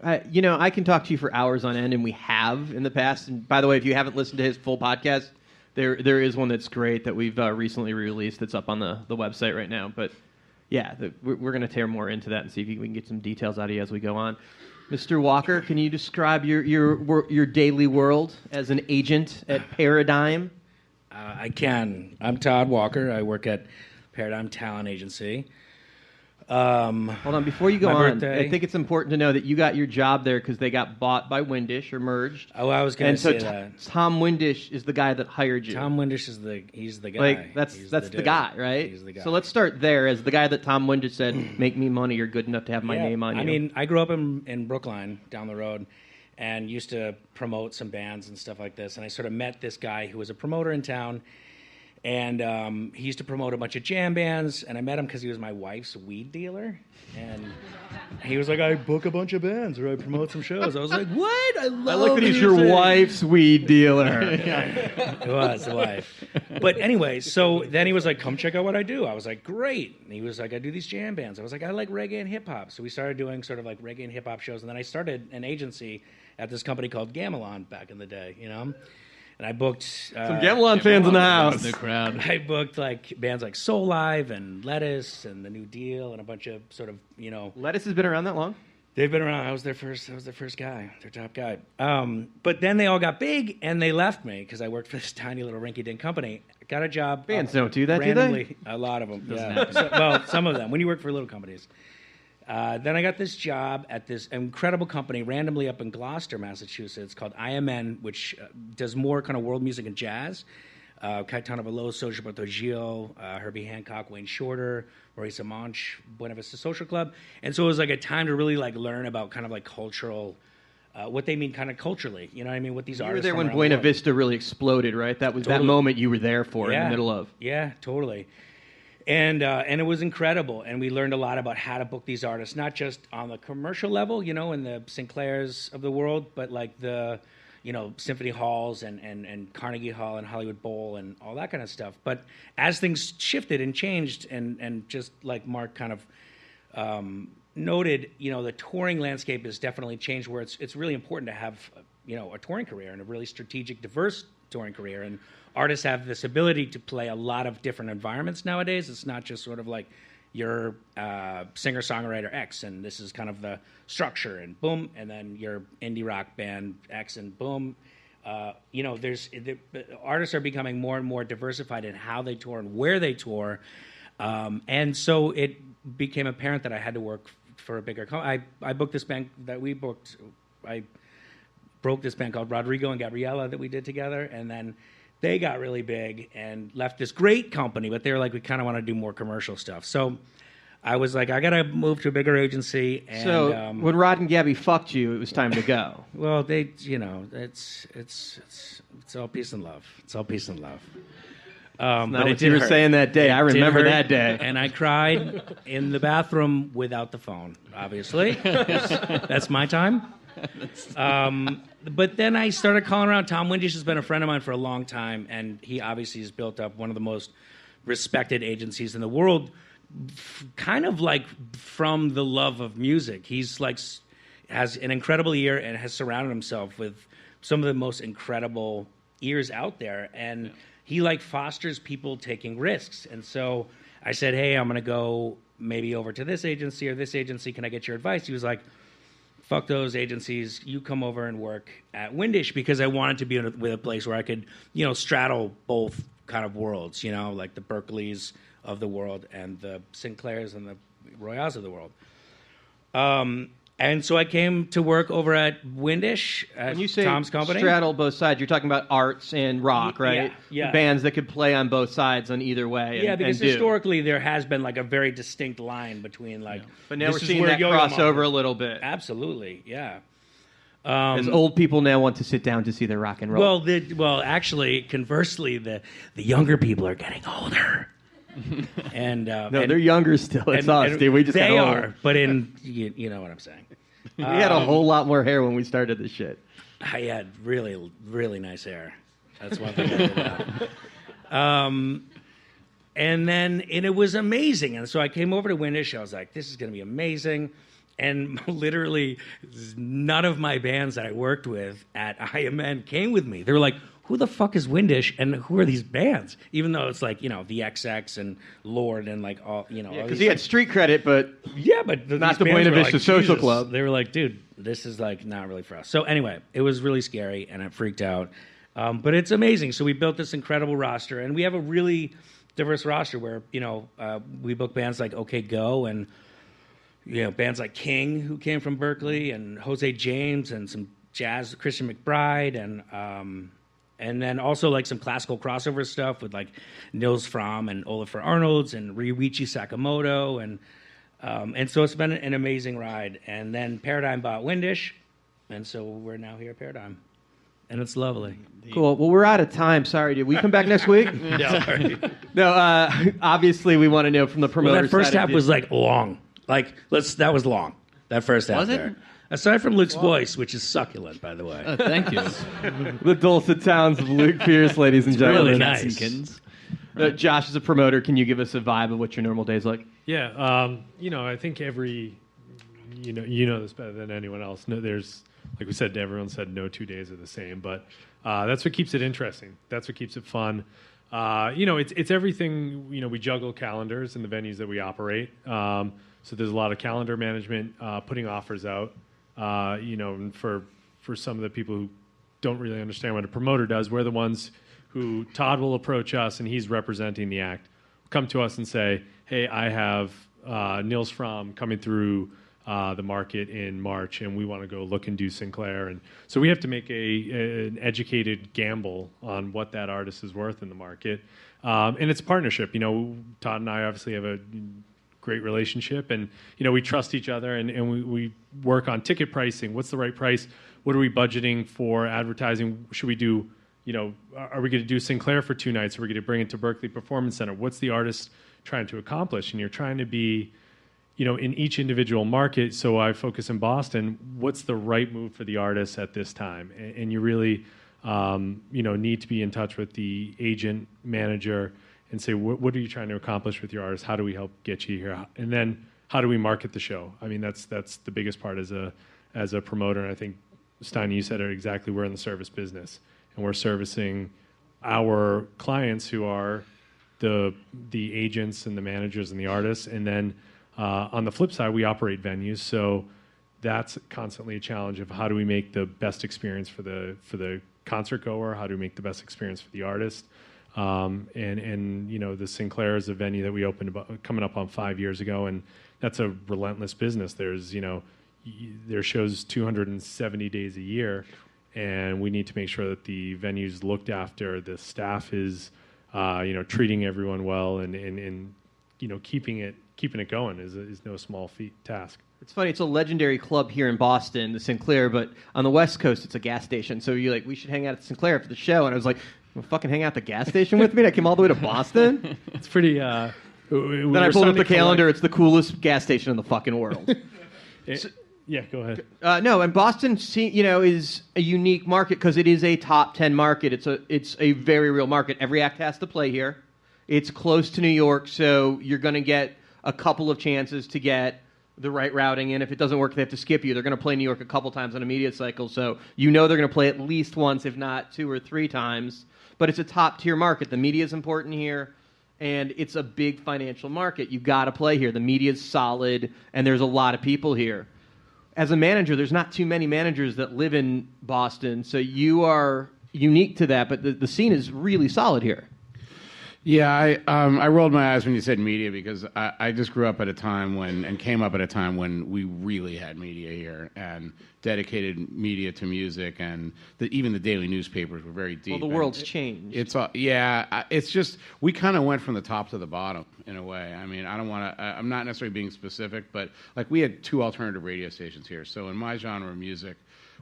I can talk to you for hours on end, and we have in the past. And by the way, if you haven't listened to his full podcast, there is one that's great that we've recently released that's up on the website right now. But yeah, we're going to tear more into that and see if we can get some details out of you as we go on. Mr. Walker, can you describe your daily world as an agent at Paradigm? I can. I'm Todd Walker. I work at Paradigm Talent Agency. Hold on, before you go on, I think it's important to know that you got your job there because they got bought by Windish or merged. Oh, I was going to say that. Tom Windish is the guy that hired you. Tom Windish he's the guy. Like that's the guy, right? He's the guy. So let's start there. As the guy that Tom Windish said, "Make me money. You're good enough to have my name on you." I mean, I grew up in Brookline down the road, and used to promote some bands and stuff like this. And I sort of met this guy who was a promoter in town. And he used to promote a bunch of jam bands, and I met him because he was my wife's weed dealer. And he was like, I book a bunch of bands, or I promote some shows. I was like, what? I like that he's your wife's weed dealer. It was the wife. But anyway, so then he was like, come check out what I do. I was like, great. And he was like, I do these jam bands. I was like, I like reggae and hip-hop. So we started doing sort of like reggae and hip-hop shows. And then I started an agency at this company called Gamelan back in the day, And I booked some Gamelan fans in the house. The crowd. I booked like bands like Soul Live and Lettuce and The New Deal and a bunch of sort of Lettuce has been around that long? They've been around. I was their first guy, their top guy. But then they all got big, and they left me because I worked for this tiny little rinky-dink company. Got a job. Bands don't do that, randomly, do they? A lot of them. Yeah. Well, some of them. When you work for little companies. Then I got this job at this incredible company randomly up in Gloucester, Massachusetts, called IMN, which does more kind of world music and jazz. Caetano Veloso, Gilberto Gil, Herbie Hancock, Wayne Shorter, Marisa Monch, Buena Vista Social Club. And so it was like a time to really like learn about kind of like cultural, what they mean kind of culturally. You know what I mean? What these You were artists there from when around the Buena world. Vista really exploded, right? That was that moment you were there for in the middle of. Yeah, totally. And it was incredible. And we learned a lot about how to book these artists, not just on the commercial level, you know, in the Sinclairs of the world, but like the, you know, symphony halls and Carnegie Hall and Hollywood Bowl and all that kind of stuff. But as things shifted and changed and just like Mark kind of noted, you know, the touring landscape has definitely changed where it's really important to have, you know, a touring career and a really strategic, diverse touring career. And artists have this ability to play a lot of different environments nowadays. It's not just sort of like you're singer-songwriter X, and this is kind of the structure, and boom, and then your indie rock band X, and boom. You know, the artists are becoming more and more diversified in how they tour and where they tour. And so it became apparent that I had to work for a bigger company. I booked this band that we booked. I broke this band called Rodrigo and Gabriela that we did together, and then they got really big and left this great company, but they were like, we kind of want to do more commercial stuff. So I was like, I got to move to a bigger agency. And, so when Rod and Gabby fucked you, it was time to go. Well, they, you know, it's all peace and love. It's all peace and love. Not but what you were saying that day. I remember that day. And I cried in the bathroom without the phone, obviously. That's my time. But then I started calling around. Tom Windisch has been a friend of mine for a long time, and he obviously has built up one of the most respected agencies in the world, kind of like from the love of music. He's like has an incredible ear and has surrounded himself with some of the most incredible ears out there, and he like fosters people taking risks. And so I said, hey, I'm going to go maybe over to this agency or this agency. Can I get your advice? He was like, fuck those agencies. You come over and work at Windisch, because I wanted to be with a place where I could, you know, straddle both kind of worlds, you know, like the Berkleys of the world and the Sinclairs and the Royals of the world. And so I came to work over at Windisch, at when you say Tom's company. Straddle both sides, you're talking about arts and rock, right? Yeah. Bands that could play on both sides on either way. Yeah, because historically there has been like a very distinct line between like. Yeah. But now we're seeing that crossover a little bit. Absolutely, yeah. As old people now want to sit down to see their rock and roll. Well, actually, conversely, the younger people are getting older. And they're younger still. It's us, dude. We just they got are, but you know what I'm saying. We had a whole lot more hair when we started this shit. I had really, really nice hair. That's one thing I did about. And it was amazing. And so I came over to Windisch. I was like, this is going to be amazing. And literally, none of my bands that I worked with at IMN came with me. They were like, who the fuck is Windisch and who are these bands? Even though it's like, you know, the XX and Lord and like all, you know. Because he had street credit, but not the Buena Vista Social Club. They were like, dude, this is like not really for us. So anyway, it was really scary and I freaked out. But it's amazing. So we built this incredible roster, and we have a really diverse roster where, you know, we book bands like OK Go and, you know, bands like King, who came from Berklee, and Jose James, and some jazz, Christian McBride, and then also like some classical crossover stuff with like Nils Fromm and Olafur Arnolds and Ryuichi Sakamoto, and so it's been an amazing ride. And then Paradigm bought Windisch, and so we're now here at Paradigm, and it's lovely. Cool. Well, we're out of time. Sorry, dude. We come back next week? No. Obviously, we want to know from the promoter. Well, that first half was like long. That was long. That first half Was it? there. Aside from Luke's voice, which is succulent, by the way. Thank you. The dulcet tones of Luke Pierce, ladies and gentlemen. Really nice. Josh is a promoter. Can you give us a vibe of what your normal day's like? Yeah, you know, I think you know this better than anyone else. No, there's, like we said, everyone said no 2 days are the same, but that's what keeps it interesting. That's what keeps it fun. You know, it's everything. You know, we juggle calendars in the venues that we operate. So there's a lot of calendar management, putting offers out. And for some of the people who don't really understand what a promoter does, we're the ones who Todd will approach us, and he's representing the act. Come to us and say, "Hey, I have Nils Fromm coming through the market in March, and we want to go look and do Sinclair." And so we have to make an educated gamble on what that artist is worth in the market. And it's a partnership. Todd and I obviously have a great relationship, and we trust each other, and we work on ticket pricing. What's the right price? What are we budgeting for advertising? Should we do, are we going to do Sinclair for 2 nights? Are we going to bring it to Berklee Performance Center? What's the artist trying to accomplish? And you're trying to be, in each individual market. So I focus in Boston. What's the right move for the artist at this time? And you really, need to be in touch with the agent, manager, and say, what are you trying to accomplish with your artist? How do we help get you here? And then how do we market the show? I mean, that's the biggest part as a promoter. And I think, Stein, you said it exactly. We're in the service business, and we're servicing our clients who are the agents and the managers and the artists. And then on the flip side, we operate venues. So that's constantly a challenge of how do we make the best experience for the concert goer? How do we make the best experience for the artist? And the Sinclair is a venue that we opened coming up on 5 years ago, and that's a relentless business. There's there shows 270 days a year, and we need to make sure that the venue's looked after, the staff is treating everyone well, and keeping it going is no small task. It's funny. It's a legendary club here in Boston, the Sinclair, but on the West Coast, it's a gas station. So you're like, we should hang out at Sinclair for the show, and I was like, "You fucking hang out at the gas station with me?" And I came all the way to Boston. It's pretty. Then I pulled up the calendar. It's the coolest gas station in the fucking world. Yeah, go ahead. No, and Boston, is a unique market because it is a top 10 market. It's a very real market. Every act has to play here. It's close to New York, so you're going to get a couple of chances to get the right routing in. If it doesn't work, they have to skip you. They're going to play New York a couple times on a media cycle, so they're going to play at least once, if not 2 or 3 times. But it's a top-tier market. The media is important here, and it's a big financial market. You got to play here. The media is solid, and there's a lot of people here. As a manager, there's not too many managers that live in Boston, so you are unique to that, but the scene is really solid here. Yeah, I rolled my eyes when you said media because I just grew up at a time and came up at a time when we really had media here and dedicated media to music, and even the daily newspapers were very deep. Well, the world's changed. It's just we kind of went from the top to the bottom in a way. I mean, I don't want to. I'm not necessarily being specific, but like we had 2 alternative radio stations here. So in my genre of music,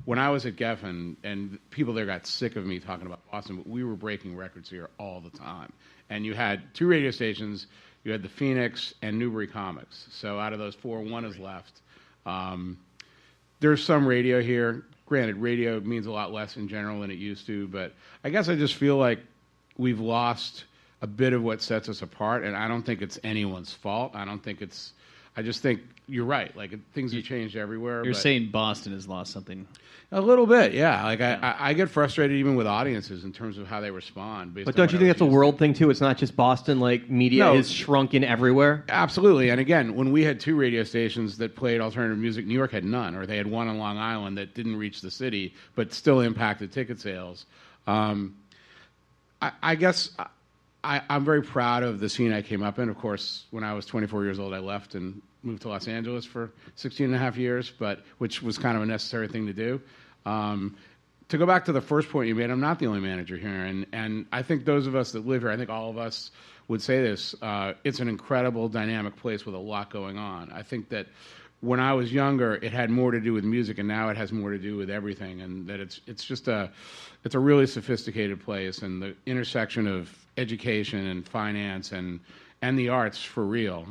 when I was at Geffen, and people there got sick of me talking about Boston, but we were breaking records here all the time. And you had 2 radio stations. You had the Phoenix and Newbury Comics. So out of those 4, 1 is left. There's some radio here. Granted, radio means a lot less in general than it used to, but I guess I just feel like we've lost a bit of what sets us apart, and I don't think it's anyone's fault. I just think you're right. Like, things have changed everywhere. You're saying Boston has lost something. A little bit, yeah. Like I get frustrated even with audiences in terms of how they respond. But don't you think that's a world thing too? It's not just Boston. Like media is shrunken everywhere. Absolutely. And again, when we had 2 radio stations that played alternative music, New York had none, or they had 1 on Long Island that didn't reach the city but still impacted ticket sales. I guess I'm very proud of the scene I came up in. Of course, when I was 24 years old, I left and moved to Los Angeles for 16 and a half years, which was kind of a necessary thing to do. To go back to the first point you made, I'm not the only manager here, and I think those of us that live here, I think all of us would say this, it's an incredible, dynamic place with a lot going on. I think that when I was younger, it had more to do with music, and now it has more to do with everything, and that it's a really sophisticated place, and the intersection of education and finance and the arts for real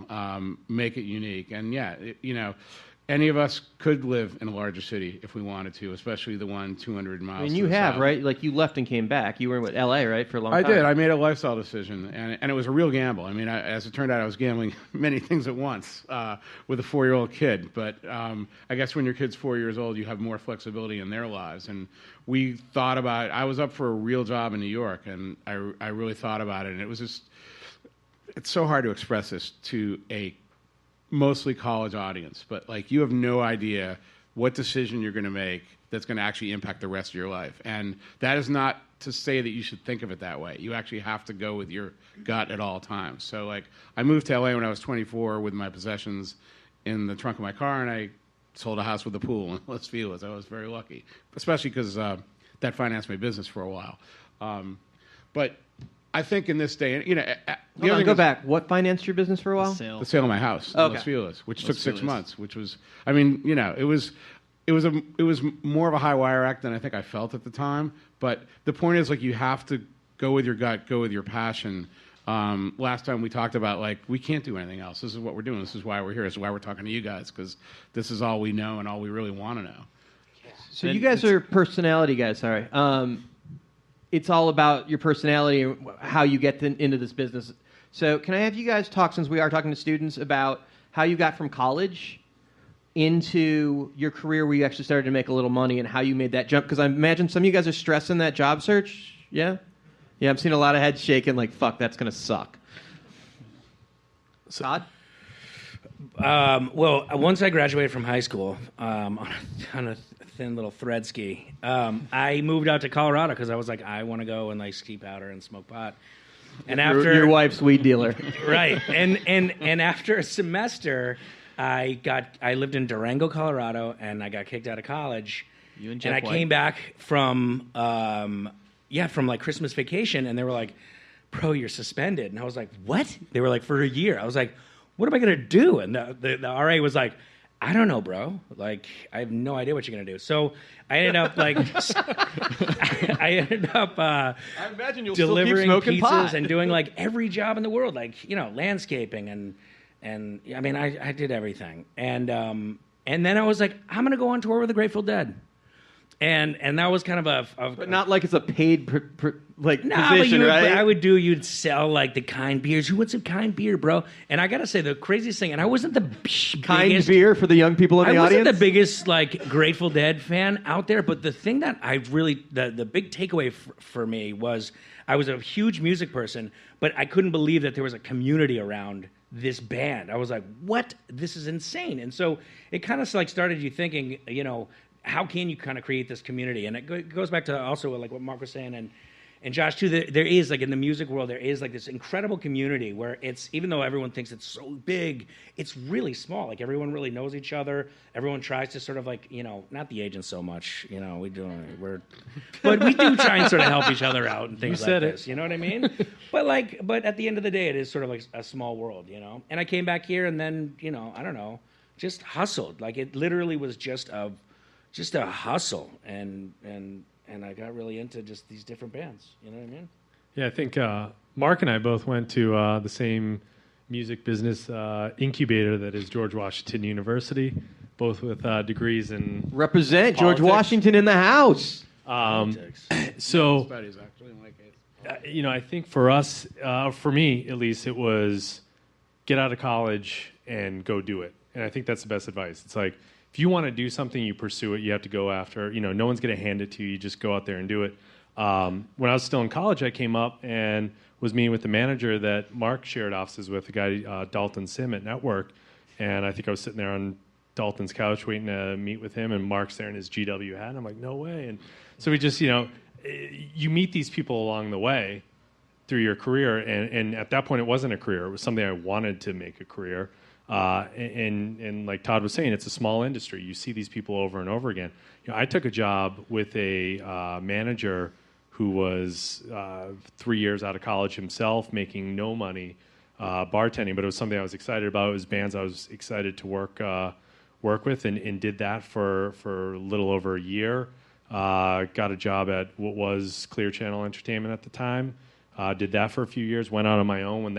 make it unique. And any of us could live in a larger city if we wanted to, especially the one 200 miles. And you have, right? Like you left and came back. You were in L.A., right, for a long time. I did. I made a lifestyle decision, and it was a real gamble. I mean, as it turned out, I was gambling many things at once with a 4-year-old kid. But I guess when your kid's 4 years old, you have more flexibility in their lives. And we thought about it. I was up for a real job in New York, and I really thought about it. And it was just, it's so hard to express this to a mostly college audience, but like you have no idea what decision you're going to make that's going to actually impact the rest of your life. And that is not to say that you should think of it that way. You actually have to go with your gut at all times. So like I moved to LA when I was 24 with my possessions in the trunk of my car, and I sold a house with a pool in Los Feliz. I was very lucky, especially because that financed my business for a while. But I think in this day, Go back. What financed your business for a while? The sale of my house in Okay. Los Feliz, which Los took 6 Feliz. months, which was, I mean, it was more of a high wire act than I think I felt at the time. But the point is, like, you have to go with your gut, go with your passion. Last time we talked about, like, we can't do anything else. This is what we're doing. This is why we're here. This is why we're talking to you guys, because this is all we know and all we really want to know. So you guys are personality guys, sorry. It's all about your personality and how you get into this business. So can I have you guys talk, since we are talking to students, about how you got from college into your career where you actually started to make a little money and how you made that jump? Because I imagine some of you guys are stressing that job search. Yeah? Yeah, I'm seeing a lot of heads shaking like, fuck, that's going to suck. Todd? Well, once I graduated from high school, on a thin little thread ski, I moved out to Colorado because I was like, I want to go and like ski powder and smoke pot. And after your wife's weed dealer, right? And after a semester, I lived in Durango, Colorado, and I got kicked out of college. You and and Jeff I White. came back from from like Christmas vacation, and they were like, "Bro, you're suspended." And I was like, "What?" They were like, "For a year." I was like, "What am I gonna do?" And the RA was like, "I don't know, bro. Like, I have no idea what you're gonna do." So I ended up like, I imagine you'll delivering still keep smoking pizzas pot. and doing like every job in the world, like landscaping and I mean I did everything. And then I was like, I'm gonna go on tour with the Grateful Dead. And that was kind of But not like it's a paid position, but right? you'd sell like the kind beers. Who wants a kind beer, bro? And I gotta say the craziest thing, and I wasn't the Kind biggest, beer for the young people in the I audience? wasn't the biggest like Grateful Dead fan out there, but the thing that I really the big takeaway for me was I was a huge music person, but I couldn't believe that there was a community around this band. I was like, what? This is insane. And so it kind of like started you thinking, how can you kind of create this community? And it goes back to also like what Mark was saying and Josh too. There is like in the music world, there is like this incredible community where it's, even though everyone thinks it's so big, it's really small. Like everyone really knows each other. Everyone tries to sort of like, not the agents so much, but we do try and sort of help each other out and things You like said it. this. You know what I mean? But at the end of the day, it is sort of like a small world, And I came back here and then, I don't know, just hustled. Like it literally was just a hustle, and I got really into just these different bands. You know what I mean? Yeah, I think Mark and I both went to the same music business incubator that is George Washington University, both with degrees in Represent George politics. Washington in the house. So, Buddies, actually, in my case. I think for us, for me at least, it was get out of college and go do it. And I think that's the best advice. It's like, if you want to do something, you pursue it. You have to go after. No one's going to hand it to you. You just go out there and do it. When I was still in college, I came up and was meeting with the manager that Mark shared offices with, a guy, Dalton Sim at Network. And I think I was sitting there on Dalton's couch waiting to meet with him, and Mark's there in his GW hat. And I'm like, no way. And so we just, you meet these people along the way through your career. And at that point, it wasn't a career. It was something I wanted to make a career. And like Todd was saying, it's a small industry. You see these people over and over again. I took a job with a manager who was 3 years out of college himself, making no money bartending, but it was something I was excited about. It was bands I was excited to work with, and did that for a little over a year. Got a job at what was Clear Channel Entertainment at the time. Did that for a few years. Went out on my own when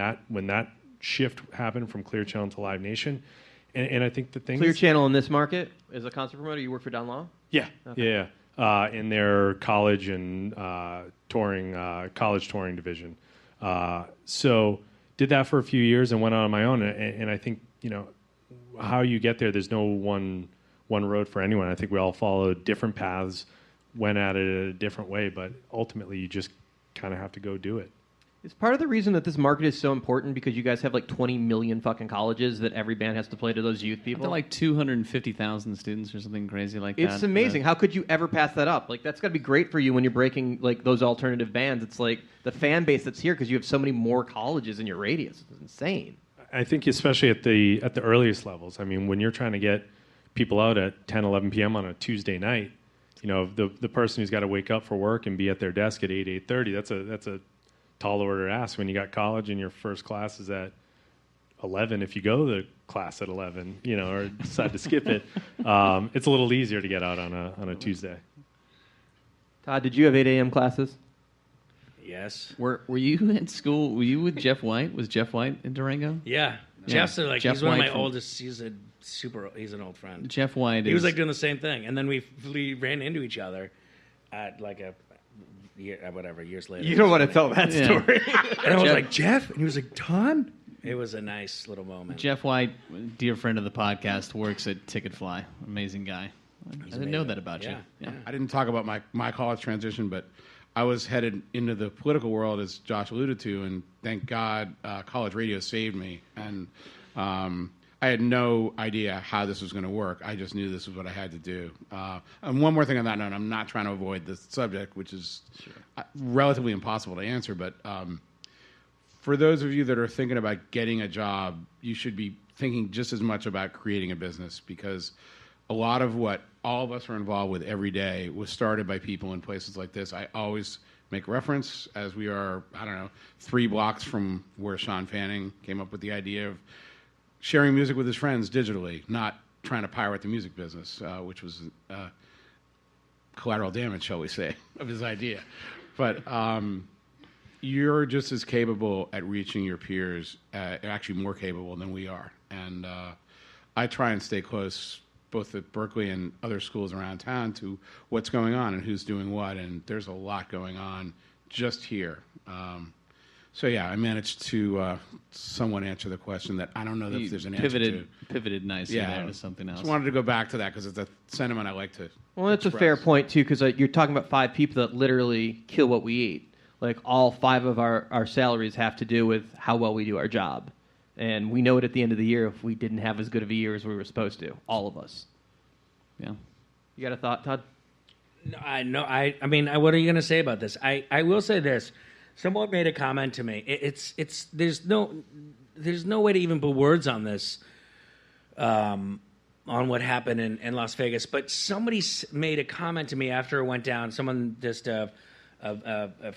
that shift happened from Clear Channel to Live Nation, and I think the thing Clear is, Channel in this market as a concert promoter. You work for Don Law? Yeah, Okay. yeah. In their college and college touring division. So did that for a few years and went out on my own. And I think how you get there. There's no one road for anyone. I think we all followed different paths, went at it a different way, but ultimately you just kind of have to go do it. Is part of the reason that this market is so important because you guys have like 20 million fucking colleges that every band has to play to those youth people? They're like 250,000 students or something crazy like that. It's amazing. How could you ever pass that up? Like, that's got to be great for you when you're breaking like those alternative bands. It's like the fan base that's here because you have so many more colleges in your radius. It's insane. I think especially at the earliest levels. I mean, when you're trying to get people out at 10, 11 p.m. on a Tuesday night, you know, the person who's got to wake up for work and be at their desk at 8:30, that's a tall order to ask when you got college and your first class is at 11. If you go to class at 11, you know, or decide to skip it, it's a little easier to get out on a Tuesday. Todd, did you have 8 a.m. classes? Yes. Were you in school? Were you with Jeff White? Was Jeff White in Durango? Yeah. Jeff's like Jeff he's one of White my from- oldest. He's an old friend. Jeff White. He was is- like doing the same thing, and then we ran into each other at like a year, whatever, years later. You don't want to tell that story. And I was like, Jeff? And he was like, Todd? It was a nice little moment. Jeff White, dear friend of the podcast, works at Ticketfly. Amazing guy. I didn't know that about you. Yeah. I didn't talk about my college transition, but I was headed into the political world, as Josh alluded to, and thank God college radio saved me. And I had no idea how this was going to work. I just knew this was what I had to do. And one more thing on that note, I'm not trying to avoid this subject, which is relatively impossible to answer, but for those of you that are thinking about getting a job, you should be thinking just as much about creating a business, because a lot of what all of us are involved with every day was started by people in places like this. I always make reference, as we are, 3 blocks from where Sean Fanning came up with the idea of sharing music with his friends digitally, not trying to pirate the music business, which was collateral damage, shall we say, of his idea. But you're just as capable at reaching your peers, actually more capable than we are. And I try and stay close, both at Berklee and other schools around town, to what's going on and who's doing what. And there's a lot going on just here. So yeah, I managed to somewhat answer the question that I don't know if there's an answer to. Pivoted nicely there to something else. Just wanted to go back to that because it's a sentiment I like to. Well, that's express. a fair point, too, because you're talking about 5 people that literally kill what we eat. Like, all 5 of our salaries have to do with how well we do our job. And we know it at the end of the year if we didn't have as good of a year as we were supposed to. All of us. Yeah. You got a thought, Todd? No, I mean, what are you going to say about this? I will say this. Someone made a comment to me. There's no way to even put words on this, on what happened in Las Vegas. But somebody made a comment to me after it went down. Someone just a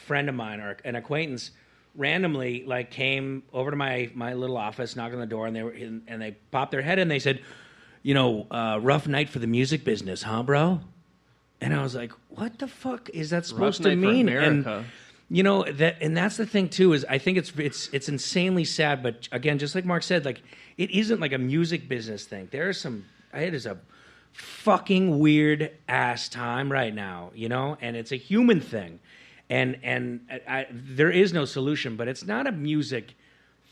friend of mine or an acquaintance randomly like came over to my little office, knocked on the door, and they popped their head in. They said, rough night for the music business, huh, bro? And I was like, what the fuck is that supposed to mean? And that's the thing too, is I think it's insanely sad, but again, just like Mark said, like it isn't like a music business thing. It is a fucking weird ass time right now, and it's a human thing. And there is no solution, but it's not a music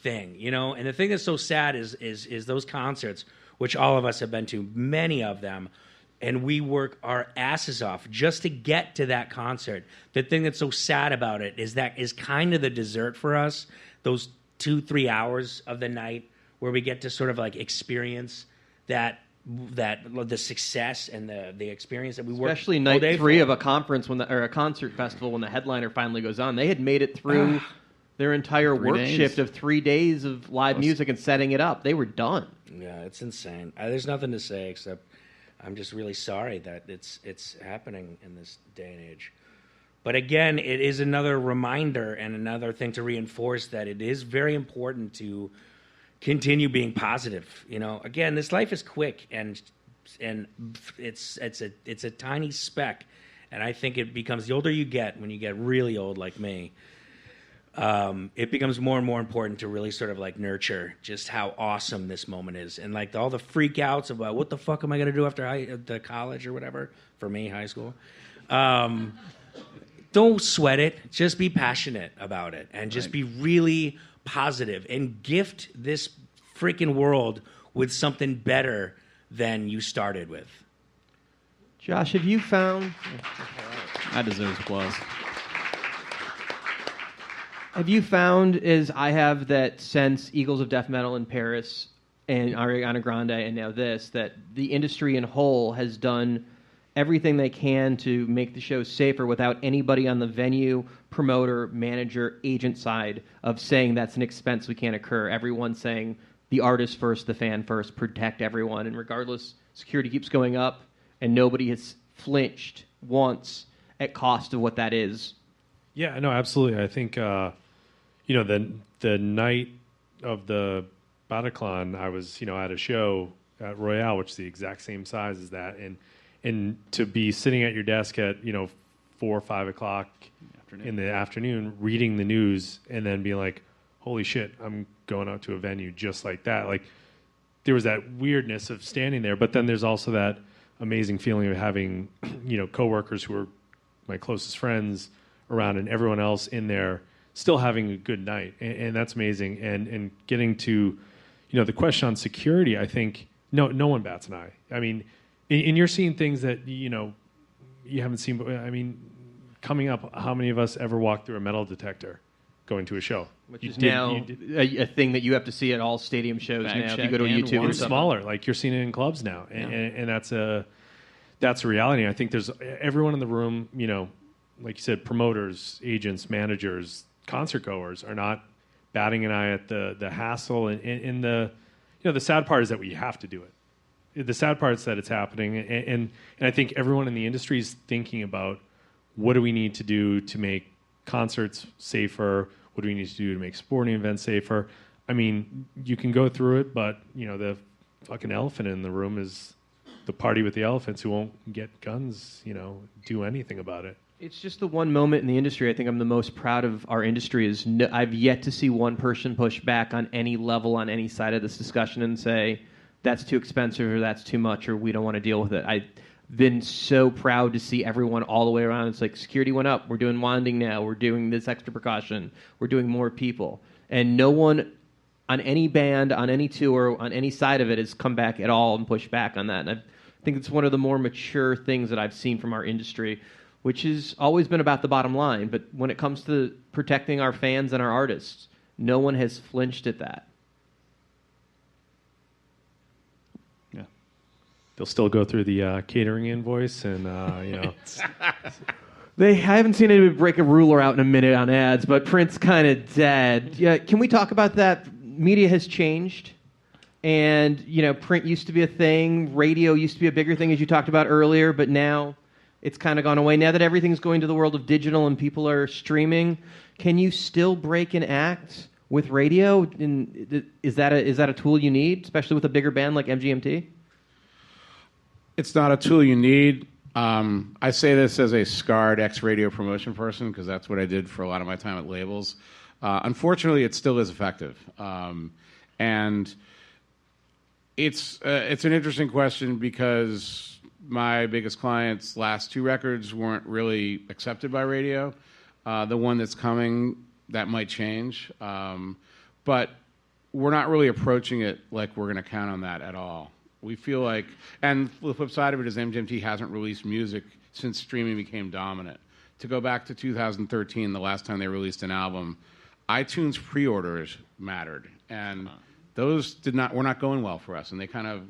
thing, and the thing that's so sad is those concerts, which all of us have been to, many of them, and we work our asses off just to get to that concert. The thing that's so sad about it is that is kind of the dessert for us, those 2-3 hours of the night where we get to sort of like experience that the success and the experience that we work. Especially night 3 of a conference or a concert festival when the headliner finally goes on. They had made it through their entire work shift of 3 days of live music and setting it up. They were done. Yeah, it's insane. There's nothing to say except I'm just really sorry that it's happening in this day and age. But again, it is another reminder and another thing to reinforce that it is very important to continue being positive. Again, this life is quick and it's a tiny speck, and I think it becomes, the older you get, when you get really old like me, it becomes more and more important to really sort of like nurture just how awesome this moment is, and like all the freak outs about what the fuck am I going to do after the college or whatever, for me, high school. Don't sweat it. Just be passionate about it, and just be really positive, and gift this freaking world with something better than you started with. Josh, have you found... That deserves applause. Have you found, as I have, that since Eagles of Death Metal in Paris and Ariana Grande and now this, that the industry in whole has done everything they can to make the show safer without anybody on the venue, promoter, manager, agent side of saying that's an expense we can't incur. Everyone's saying the artist first, the fan first, protect everyone. And regardless, security keeps going up, and nobody has flinched once at cost of what that is. Yeah, no, absolutely. I think, the night of the Bataclan, I was, at a show at Royale, which is the exact same size as that. And to be sitting at your desk at, 4 or 5 o'clock in the afternoon, reading the news, and then being like, holy shit, I'm going out to a venue just like that. Like, there was that weirdness of standing there, but then there's also that amazing feeling of having, coworkers who are my closest friends around and everyone else in there still having a good night. And that's amazing. And getting to, the question on security, I think no one bats an eye. I mean, and you're seeing things that, you haven't seen. I mean, coming up, how many of us ever walked through a metal detector going to a show? Which is now a thing that you have to see at all stadium shows now. If you go to YouTube, it's smaller. Like, you're seeing it in clubs now, and that's a reality. I think there's everyone in the room. Like you said, promoters, agents, managers, concert goers are not batting an eye at the hassle and the the sad part is that we have to do it. The sad part is that it's happening, and I think everyone in the industry is thinking about what do we need to do to make concerts safer. What do we need to do to make sporting events safer? I mean, you can go through it, but the fucking elephant in the room is the party with the elephants who won't get guns, do anything about it. It's just the one moment in the industry I think I'm the most proud of our industry is I've yet to see one person push back on any level on any side of this discussion and say that's too expensive or that's too much or we don't want to deal with it. I've been so proud to see everyone all the way around. It's like security went up. We're doing wanding now. We're doing this extra precaution. We're doing more people. And no one on any band, on any tour, on any side of it has come back at all and pushed back on that. And I think it's one of the more mature things that I've seen from our industry, which has always been about the bottom line. But when it comes to protecting our fans and our artists, no one has flinched at that. Yeah. They'll still go through the catering invoice and, I haven't seen anybody break a ruler out in a minute on ads, but print's kind of dead. Yeah, can we talk about that? Media has changed. And, print used to be a thing. Radio used to be a bigger thing, as you talked about earlier, but now it's kind of gone away. Now that everything's going to the world of digital and people are streaming, can you still break an act with radio? And is that a tool you need, especially with a bigger band like MGMT? It's not a tool you need. I say this as a scarred ex-radio promotion person because that's what I did for a lot of my time at labels. Unfortunately, it still is effective. And it's an interesting question because my biggest clients' last 2 records weren't really accepted by radio. The one that's coming, that might change. But we're not really approaching it like we're going to count on that at all. We feel like, and the flip side of it is MGMT hasn't released music since streaming became dominant. To go back to 2013, the last time they released an album, iTunes pre-orders mattered. And those were not going well for us. And they kind of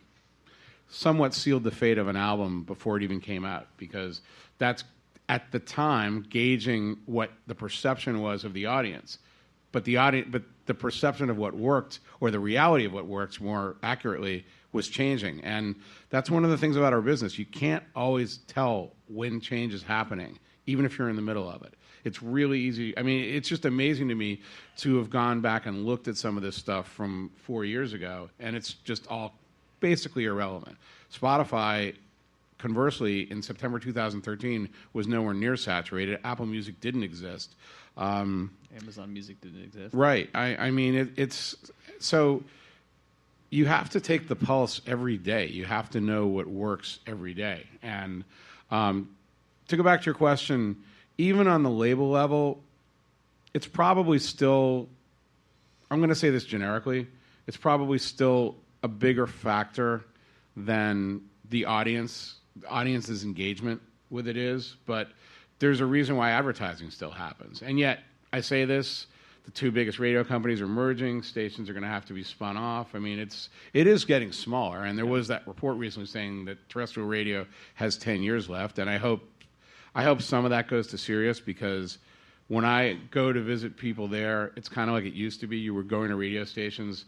somewhat sealed the fate of an album before it even came out, because that's at the time gauging what the perception was of the audience. But the perception of what worked, or the reality of what works more accurately, was changing. And that's one of the things about our business. You can't always tell when change is happening, even if you're in the middle of it. It's really easy. I mean, it's just amazing to me to have gone back and looked at some of this stuff from 4 years ago, and it's just all basically irrelevant. Spotify, conversely, in September 2013, was nowhere near saturated. Apple Music didn't exist. Amazon Music didn't exist. Right. I mean, it's so you have to take the pulse every day. You have to know what works every day. And to go back to your question, even on the label level, it's probably still, I'm going to say this generically, it's probably still a bigger factor than the audience's engagement with it is, but there's a reason why advertising still happens. And yet, I say this, the two biggest radio companies are merging. Stations are going to have to be spun off. I mean, it is getting smaller. And there was that report recently saying that terrestrial radio has 10 years left. And I hope some of that goes to Sirius, because when I go to visit people there, it's kind of like it used to be. You were going to radio stations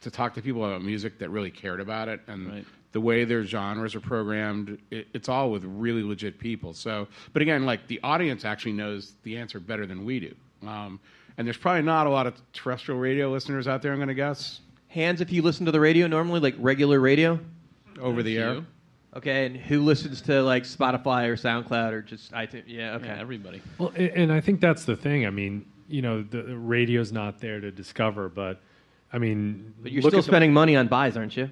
to talk to people about music that really cared about it. And the way their genres are programmed, it's all with really legit people. So, but again, like, the audience actually knows the answer better than we do. And there's probably not a lot of terrestrial radio listeners out there, I'm going to guess. Hands if you listen to the radio normally, like regular radio? Over the air. Okay, and who listens to like Spotify or SoundCloud or just iTunes? Yeah, okay. Yeah, everybody. Well, and I think that's the thing. I mean, you know, the radio's not there to discover, but I mean... But you're still spending money on buys, aren't you?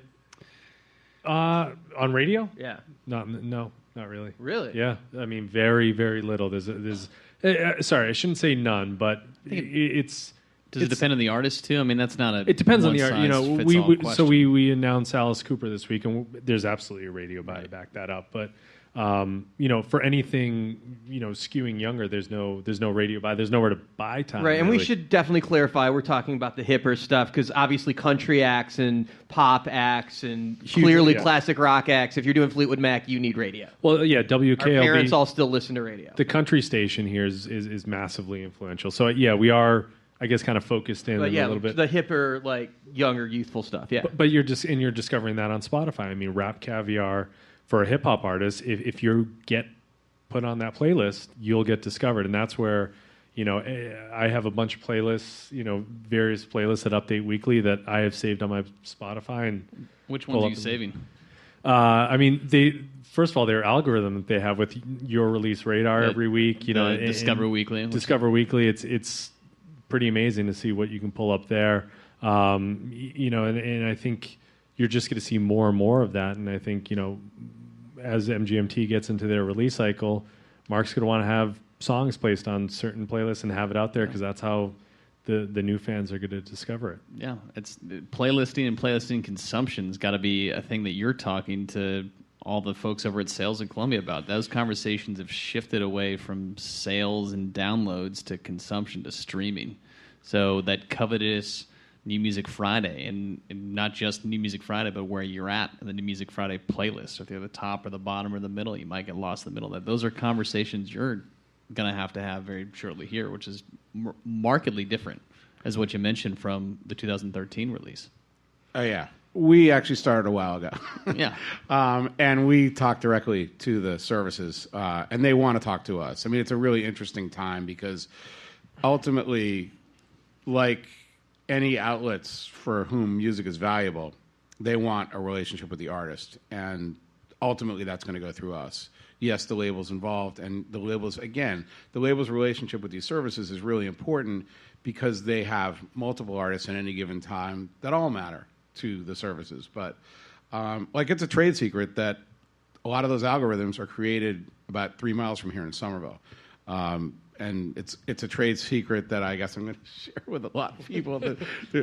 On radio? Yeah. No, not really. Really? Yeah. I mean, very, very little. Sorry, I shouldn't say none, but it's... Does it depend on the artist too? I mean, that's not a. It depends on the art. You know, we we announced Alice Cooper this week, and there's absolutely a radio buy to back that up. But you know, for anything, you know, skewing younger, there's no radio buy. There's nowhere to buy time. Right, and really. we should definitely clarify we're talking about the hipper stuff, because obviously country acts and pop acts and clearly classic rock acts. If you're doing Fleetwood Mac, you need radio. Well, yeah, WKLB. Our parents all still listen to radio. The country station here is massively influential. So yeah, we are, I guess, kind of focused in a little bit. The hipper, like, younger, youthful stuff, yeah. But you're discovering that on Spotify. I mean, Rap Caviar, for a hip-hop artist, if you get put on that playlist, you'll get discovered. And that's where, you know, I have a bunch of playlists, you know, various playlists that update weekly that I have saved on my Spotify. And which ones are you saving? I mean, first of all, their algorithm that they have with your release radar every week, you know. Discover Weekly. Discover Weekly, it's pretty amazing to see what you can pull up there. You know, and I think you're just going to see more and more of that. And I think, you know, as MGMT gets into their release cycle, Mark's going to want to have songs placed on certain playlists and have it out there, because that's how the new fans are going to discover it. Yeah, it's playlisting, and playlisting consumption's got to be a thing that you're talking to all the folks over at Sales in Columbia about. Those conversations have shifted away from sales and downloads to consumption, to streaming. So that covetous New Music Friday, and not just New Music Friday, but where you're at in the New Music Friday playlist, if you're at the top or the bottom or the middle, you might get lost in the middle. Those are conversations you're going to have very shortly here, which is markedly different, as what you mentioned from the 2013 release. Oh, yeah. We actually started a while ago. Yeah. And we talk directly to the services, and they want to talk to us. I mean, it's a really interesting time, because ultimately, like any outlets for whom music is valuable, they want a relationship with the artist. And ultimately, that's going to go through us. Yes, the label's involved, and the label's relationship with these services is really important, because they have multiple artists at any given time that all matter to the services. But like, it's a trade secret that a lot of those algorithms are created about 3 miles from here in Somerville. And it's a trade secret that I guess I'm going to share with a lot of people.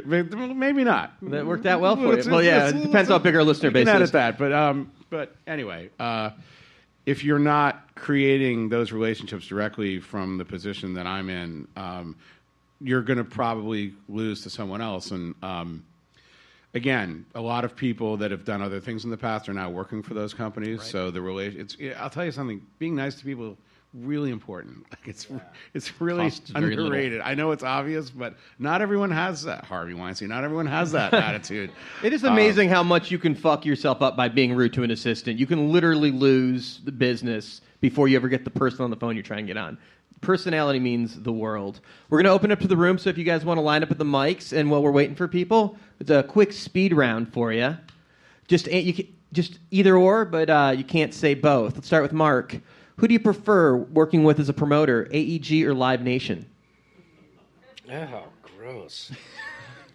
Maybe not. That worked out well for you. Well, yeah, it depends how big our listener base is. That, but anyway, if you're not creating those relationships directly from the position that I'm in, you're going to probably lose to someone else. And again, a lot of people that have done other things in the past are now working for those companies. Right. So I'll tell you something. Being nice to people, really important. Like, it's really underrated. I know it's obvious, but not everyone has that. Harvey Weinstein, not everyone has that attitude. It is amazing how much you can fuck yourself up by being rude to an assistant. You can literally lose the business before you ever get the person on the phone you're trying to get on. Personality means the world. We're going to open up to the room, so if you guys want to line up at the mics, and while we're waiting for people, it's a quick speed round for you. Just either or, but you can't say both. Let's start with Mark. Who do you prefer working with as a promoter, AEG or Live Nation? Oh, gross.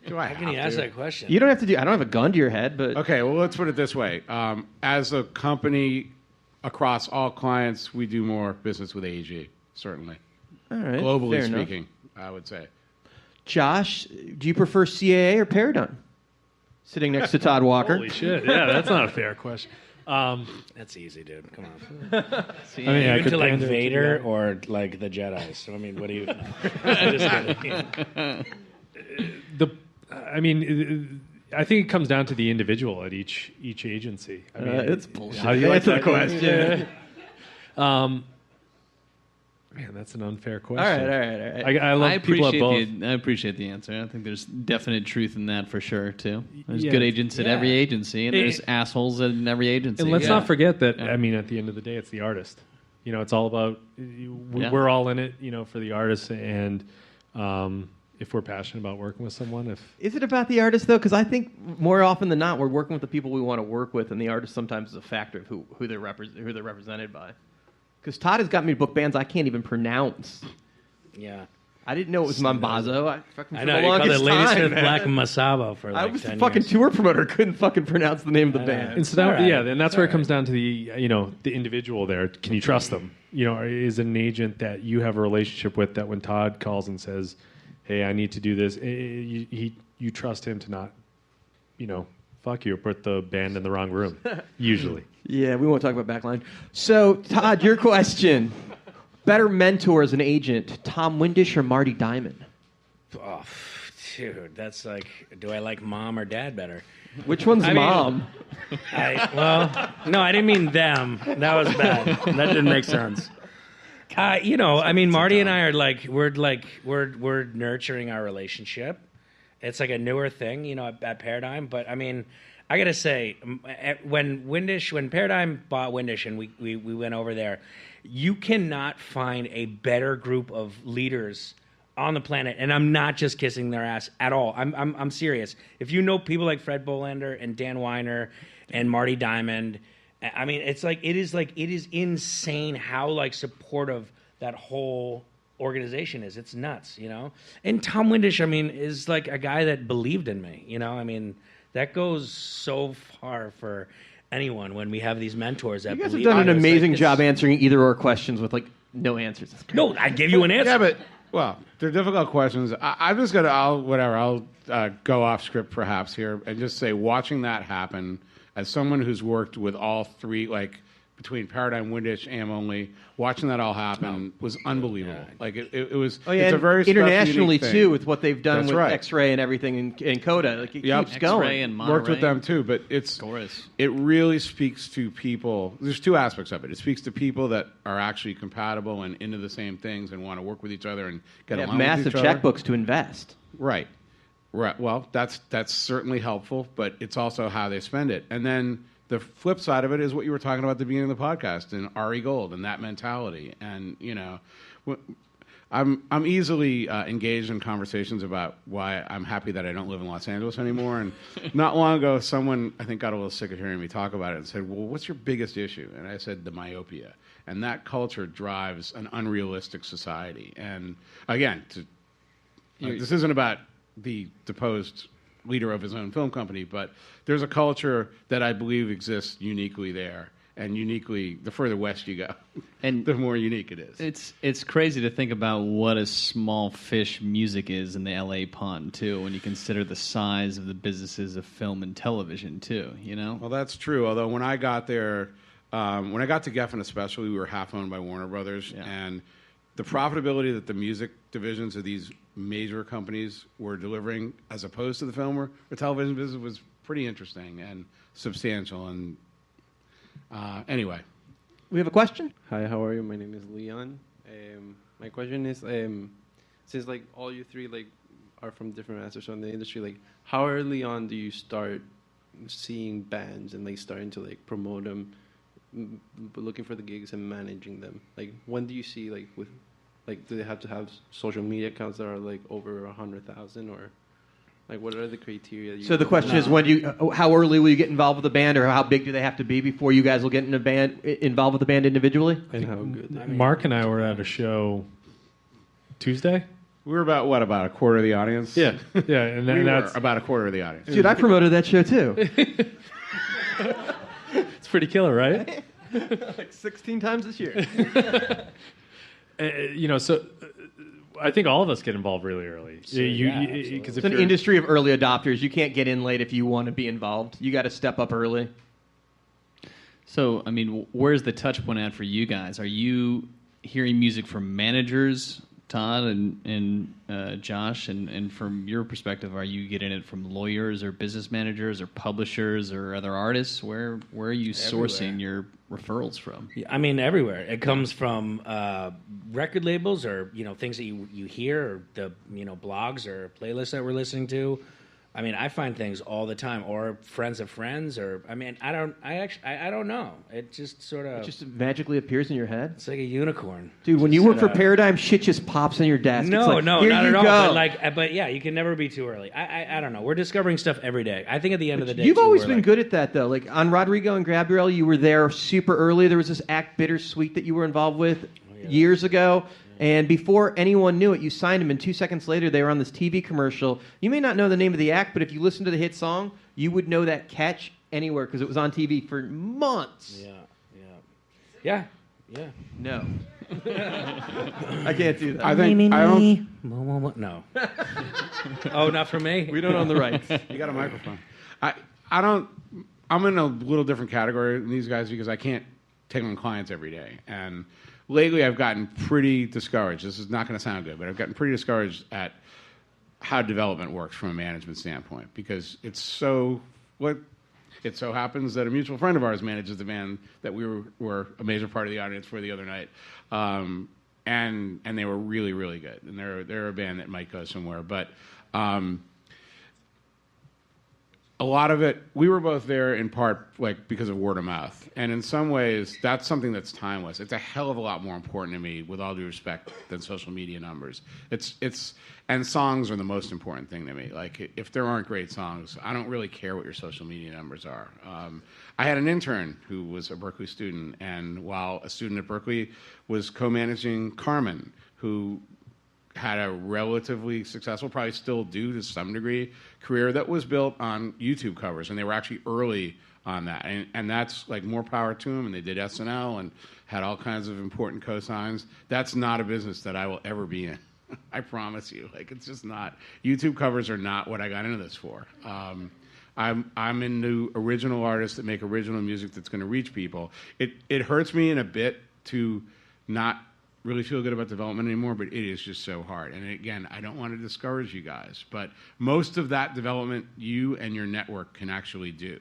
How can you ask that question? You don't have to I don't have a gun to your head, but... Okay, well, let's put it this way. As a company, across all clients, we do more business with AEG, certainly. All right. Globally speaking, I would say. Josh, do you prefer CAA or Paradigm? Sitting next to Todd Walker. Holy shit, yeah, that's not a fair question. That's easy, dude. Come on. I mean, I Even could to like pander to Vader that. or like the Jedi. So I mean, what do you? I'm just kidding. I think it comes down to the individual at each agency. I mean, it's bullshit. How do you Answer like the that? question. Yeah. Man, that's an unfair question. All right. I love people at both. I appreciate the answer. I think there's definite truth in that for sure too. There's Yeah. good agents at every agency, and there's It- assholes in every agency. And let's not forget that. I mean, at the end of the day, it's the artist. You know, it's all about. We're all in it. You know, for the artist, and if we're passionate about working with someone, Is it about the artist though? Because I think more often than not, we're working with the people we want to work with, and the artist sometimes is a factor of who they're represented by. Because Todd has got me to book bands I can't even pronounce. Yeah. I didn't know it was Mambazo. I know, you called it Ladysmith Black Masabo for like I was 10 the fucking years. tour promoter, couldn't fucking pronounce the name of the band. And so that, and that's where it comes down to the the individual there. Can you trust them? You know, is it an agent that you have a relationship with that when Todd calls and says, "Hey, I need to do this," you trust him to not, fuck you or put the band in the wrong room. Usually. Yeah, we won't talk about backline. So, Todd, your question. Better mentor as an agent, Tom Windish or Marty Diamond? Oh, dude, that's like, do I like mom or dad better? Which one's mom? No, I didn't mean them. That was bad. That didn't make sense. Marty and I are we're nurturing our relationship. It's like a newer thing, at Paradigm. But I mean, I gotta say, when Paradigm bought Windish and we went over there, you cannot find a better group of leaders on the planet. And I'm not just kissing their ass at all. I'm serious. If you know people like Fred Bolander and Dan Weiner and Marty Diamond, I mean, it is insane how supportive that whole organization is. It's nuts, And Tom Windish, is like a guy that believed in me, that goes so far for anyone when we have these mentors that You guys have believe done in an us. amazing job answering either or questions with no answers. No, I give you an answer. Yeah, but they're difficult questions. I'm just gonna I'll go off script perhaps here and just say watching that happen as someone who's worked with all three between Paradigm, Windish, Am Only, watching that all happen was unbelievable. It was. Oh yeah, it's a very special, internationally unique thing. too, with what they've done That's with right. X-Ray and everything in Coda. It keeps going. X-Ray and Monterey. Worked with them too, but it really speaks to people. There's two aspects of it. It speaks to people that are actually compatible and into the same things and want to work with each other and get They along have massive with each other. checkbooks to invest. Right. Well, that's certainly helpful, but it's also how they spend it. And then the flip side of it is what you were talking about at the beginning of the podcast and Ari Gold and that mentality. And I'm easily engaged in conversations about why I'm happy that I don't live in Los Angeles anymore. And not long ago, someone I think got a little sick of hearing me talk about it and said, "Well, what's your biggest issue?" And I said, "The myopia." And that culture drives an unrealistic society. And again, this isn't about the deposed leader of his own film company, but there's a culture that I believe exists uniquely there, and uniquely the further west you go, and the more unique it is. It's crazy to think about what a small fish music is in the LA pond too, when you consider the size of the businesses of film and television too. Well, that's true. Although when I got there, when I got to Geffen especially, we were half owned by Warner Brothers, and the profitability that the music divisions of these major companies were delivering as opposed to the film or television business was pretty interesting and substantial. And anyway. We have a question? Hi, how are you? My name is Leon. My question is, since all you three are from different aspects of the industry, how early on do you start seeing bands and starting to promote them, looking for the gigs and managing them? When do you see do they have to have social media accounts that are over 100,000 or what are the criteria? So the question is, how early will you get involved with the band, or how big do they have to be before you guys will get involved with the band individually? And how good? Mark and I were at a show Tuesday. We were about a quarter of the audience. Yeah, and we that's were about a quarter of the audience. Dude, I promoted that show too. It's pretty killer, right? 16 times this year. So I think all of us get involved really early. It's an industry of early adopters. You can't get in late if you want to be involved. You got to step up early. So, I mean, where's the touch point at for you guys? Are you hearing music from managers, Todd and Josh? And from your perspective, are you getting it from lawyers or business managers or publishers or other artists? Where are you sourcing your referrals from? Yeah, I mean, everywhere. It comes from record labels or, things that you hear or the, blogs or playlists that we're listening to. I mean, I find things all the time, or friends of friends, or I don't know. It just sort of magically appears in your head. It's like a unicorn, dude. When you work for Paradigm, shit just pops on your desk. No, it's like, no, here not you at go. all. But yeah, you can never be too early. I don't know. We're discovering stuff every day. I think at the end of the day, You've always been good at that, though. Like on Rodrigo and Gabrielle, you were there super early. There was this act Bittersweet that you were involved with years ago. And before anyone knew it, you signed them, and 2 seconds later, they were on this TV commercial. You may not know the name of the act, but if you listen to the hit song, you would know that catch anywhere because it was on TV for months. Yeah. No. I can't do that. I don't. No. Oh, not for me? We don't own the rights. You got a microphone. I don't. I'm in a little different category than these guys because I can't take on clients every day. And lately, I've gotten pretty discouraged. This is not going to sound good, but I've gotten pretty discouraged at how development works from a management standpoint because it so happens that a mutual friend of ours manages the band that we were a major part of the audience for the other night, and they were really, really good. And they're a band that might go somewhere, but. A lot of it, we were both there in part because of word of mouth. And in some ways, that's something that's timeless. It's a hell of a lot more important to me, with all due respect, than social media numbers. And songs are the most important thing to me. Like, if there aren't great songs, I don't really care what your social media numbers are. I had an intern who was a Berklee student, and while a student at Berklee was co-managing Carmen, who had a relatively successful, probably still do to some degree, career that was built on YouTube covers, and they were actually early on that. And that's more power to them, and they did SNL and had all kinds of important cosigns. That's not a business that I will ever be in. I promise you. It's just not. YouTube covers are not what I got into this for. I'm into original artists that make original music that's going to reach people. It hurts me in a bit to not really feel good about development anymore, but it is just so hard. And again, I don't want to discourage you guys, but most of that development you and your network can actually do.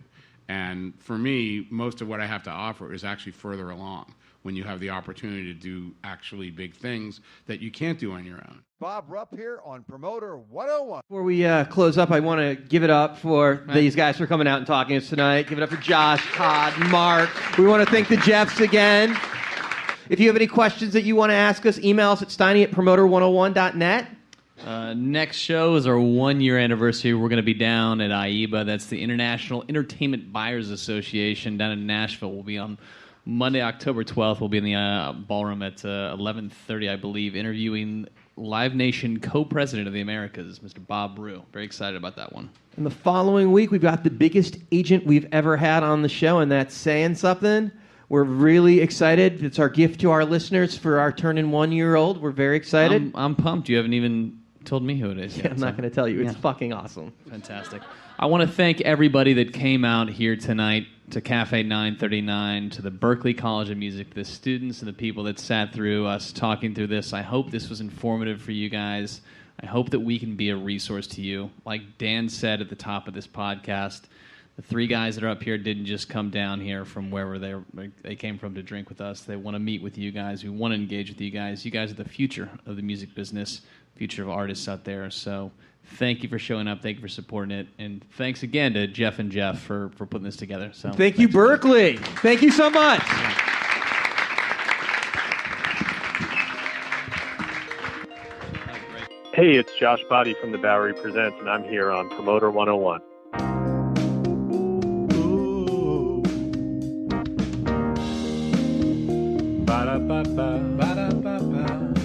And for me, most of what I have to offer is actually further along when you have the opportunity to do actually big things that you can't do on your own. Bob Rupp here on Promoter 101. Before we close up, I want to give it up for these guys for coming out and talking to us tonight. Give it up for Josh, Todd, Mark. We want to thank the Jeffs again. If you have any questions that you want to ask us, email us at steiny@promoter101.net. Next show is our 1-year anniversary. We're going to be down at AIBA. That's the International Entertainment Buyers Association down in Nashville. We'll be on Monday, October 12th. We'll be in the ballroom at 11:30, I believe, interviewing Live Nation co-president of the Americas, Mr. Bob Rue. Very excited about that one. And the following week, we've got the biggest agent we've ever had on the show, and that's saying something. We're really excited. It's our gift to our listeners for our turning 1-year-old. We're very excited. I'm pumped. You haven't even told me who it is yet. I'm not going to tell you. It's fucking awesome. Fantastic. I want to thank everybody that came out here tonight to Cafe 939, to the Berklee College of Music, the students and the people that sat through us talking through this. I hope this was informative for you guys. I hope that we can be a resource to you. Like Dan said at the top of this podcast, the 3 guys that are up here didn't just come down here from wherever they came from to drink with us. They want to meet with you guys. We want to engage with you guys. You guys are the future of the music business, future of artists out there. So thank you for showing up. Thank you for supporting it. And thanks again to Jeff and Jeff for putting this together. So thank you, Berklee. Thank you so much. Hey, it's Josh Bhatti from the Bowery Presents, and I'm here on Promoter 101. Ba-da-ba-ba, ba-da-ba-ba.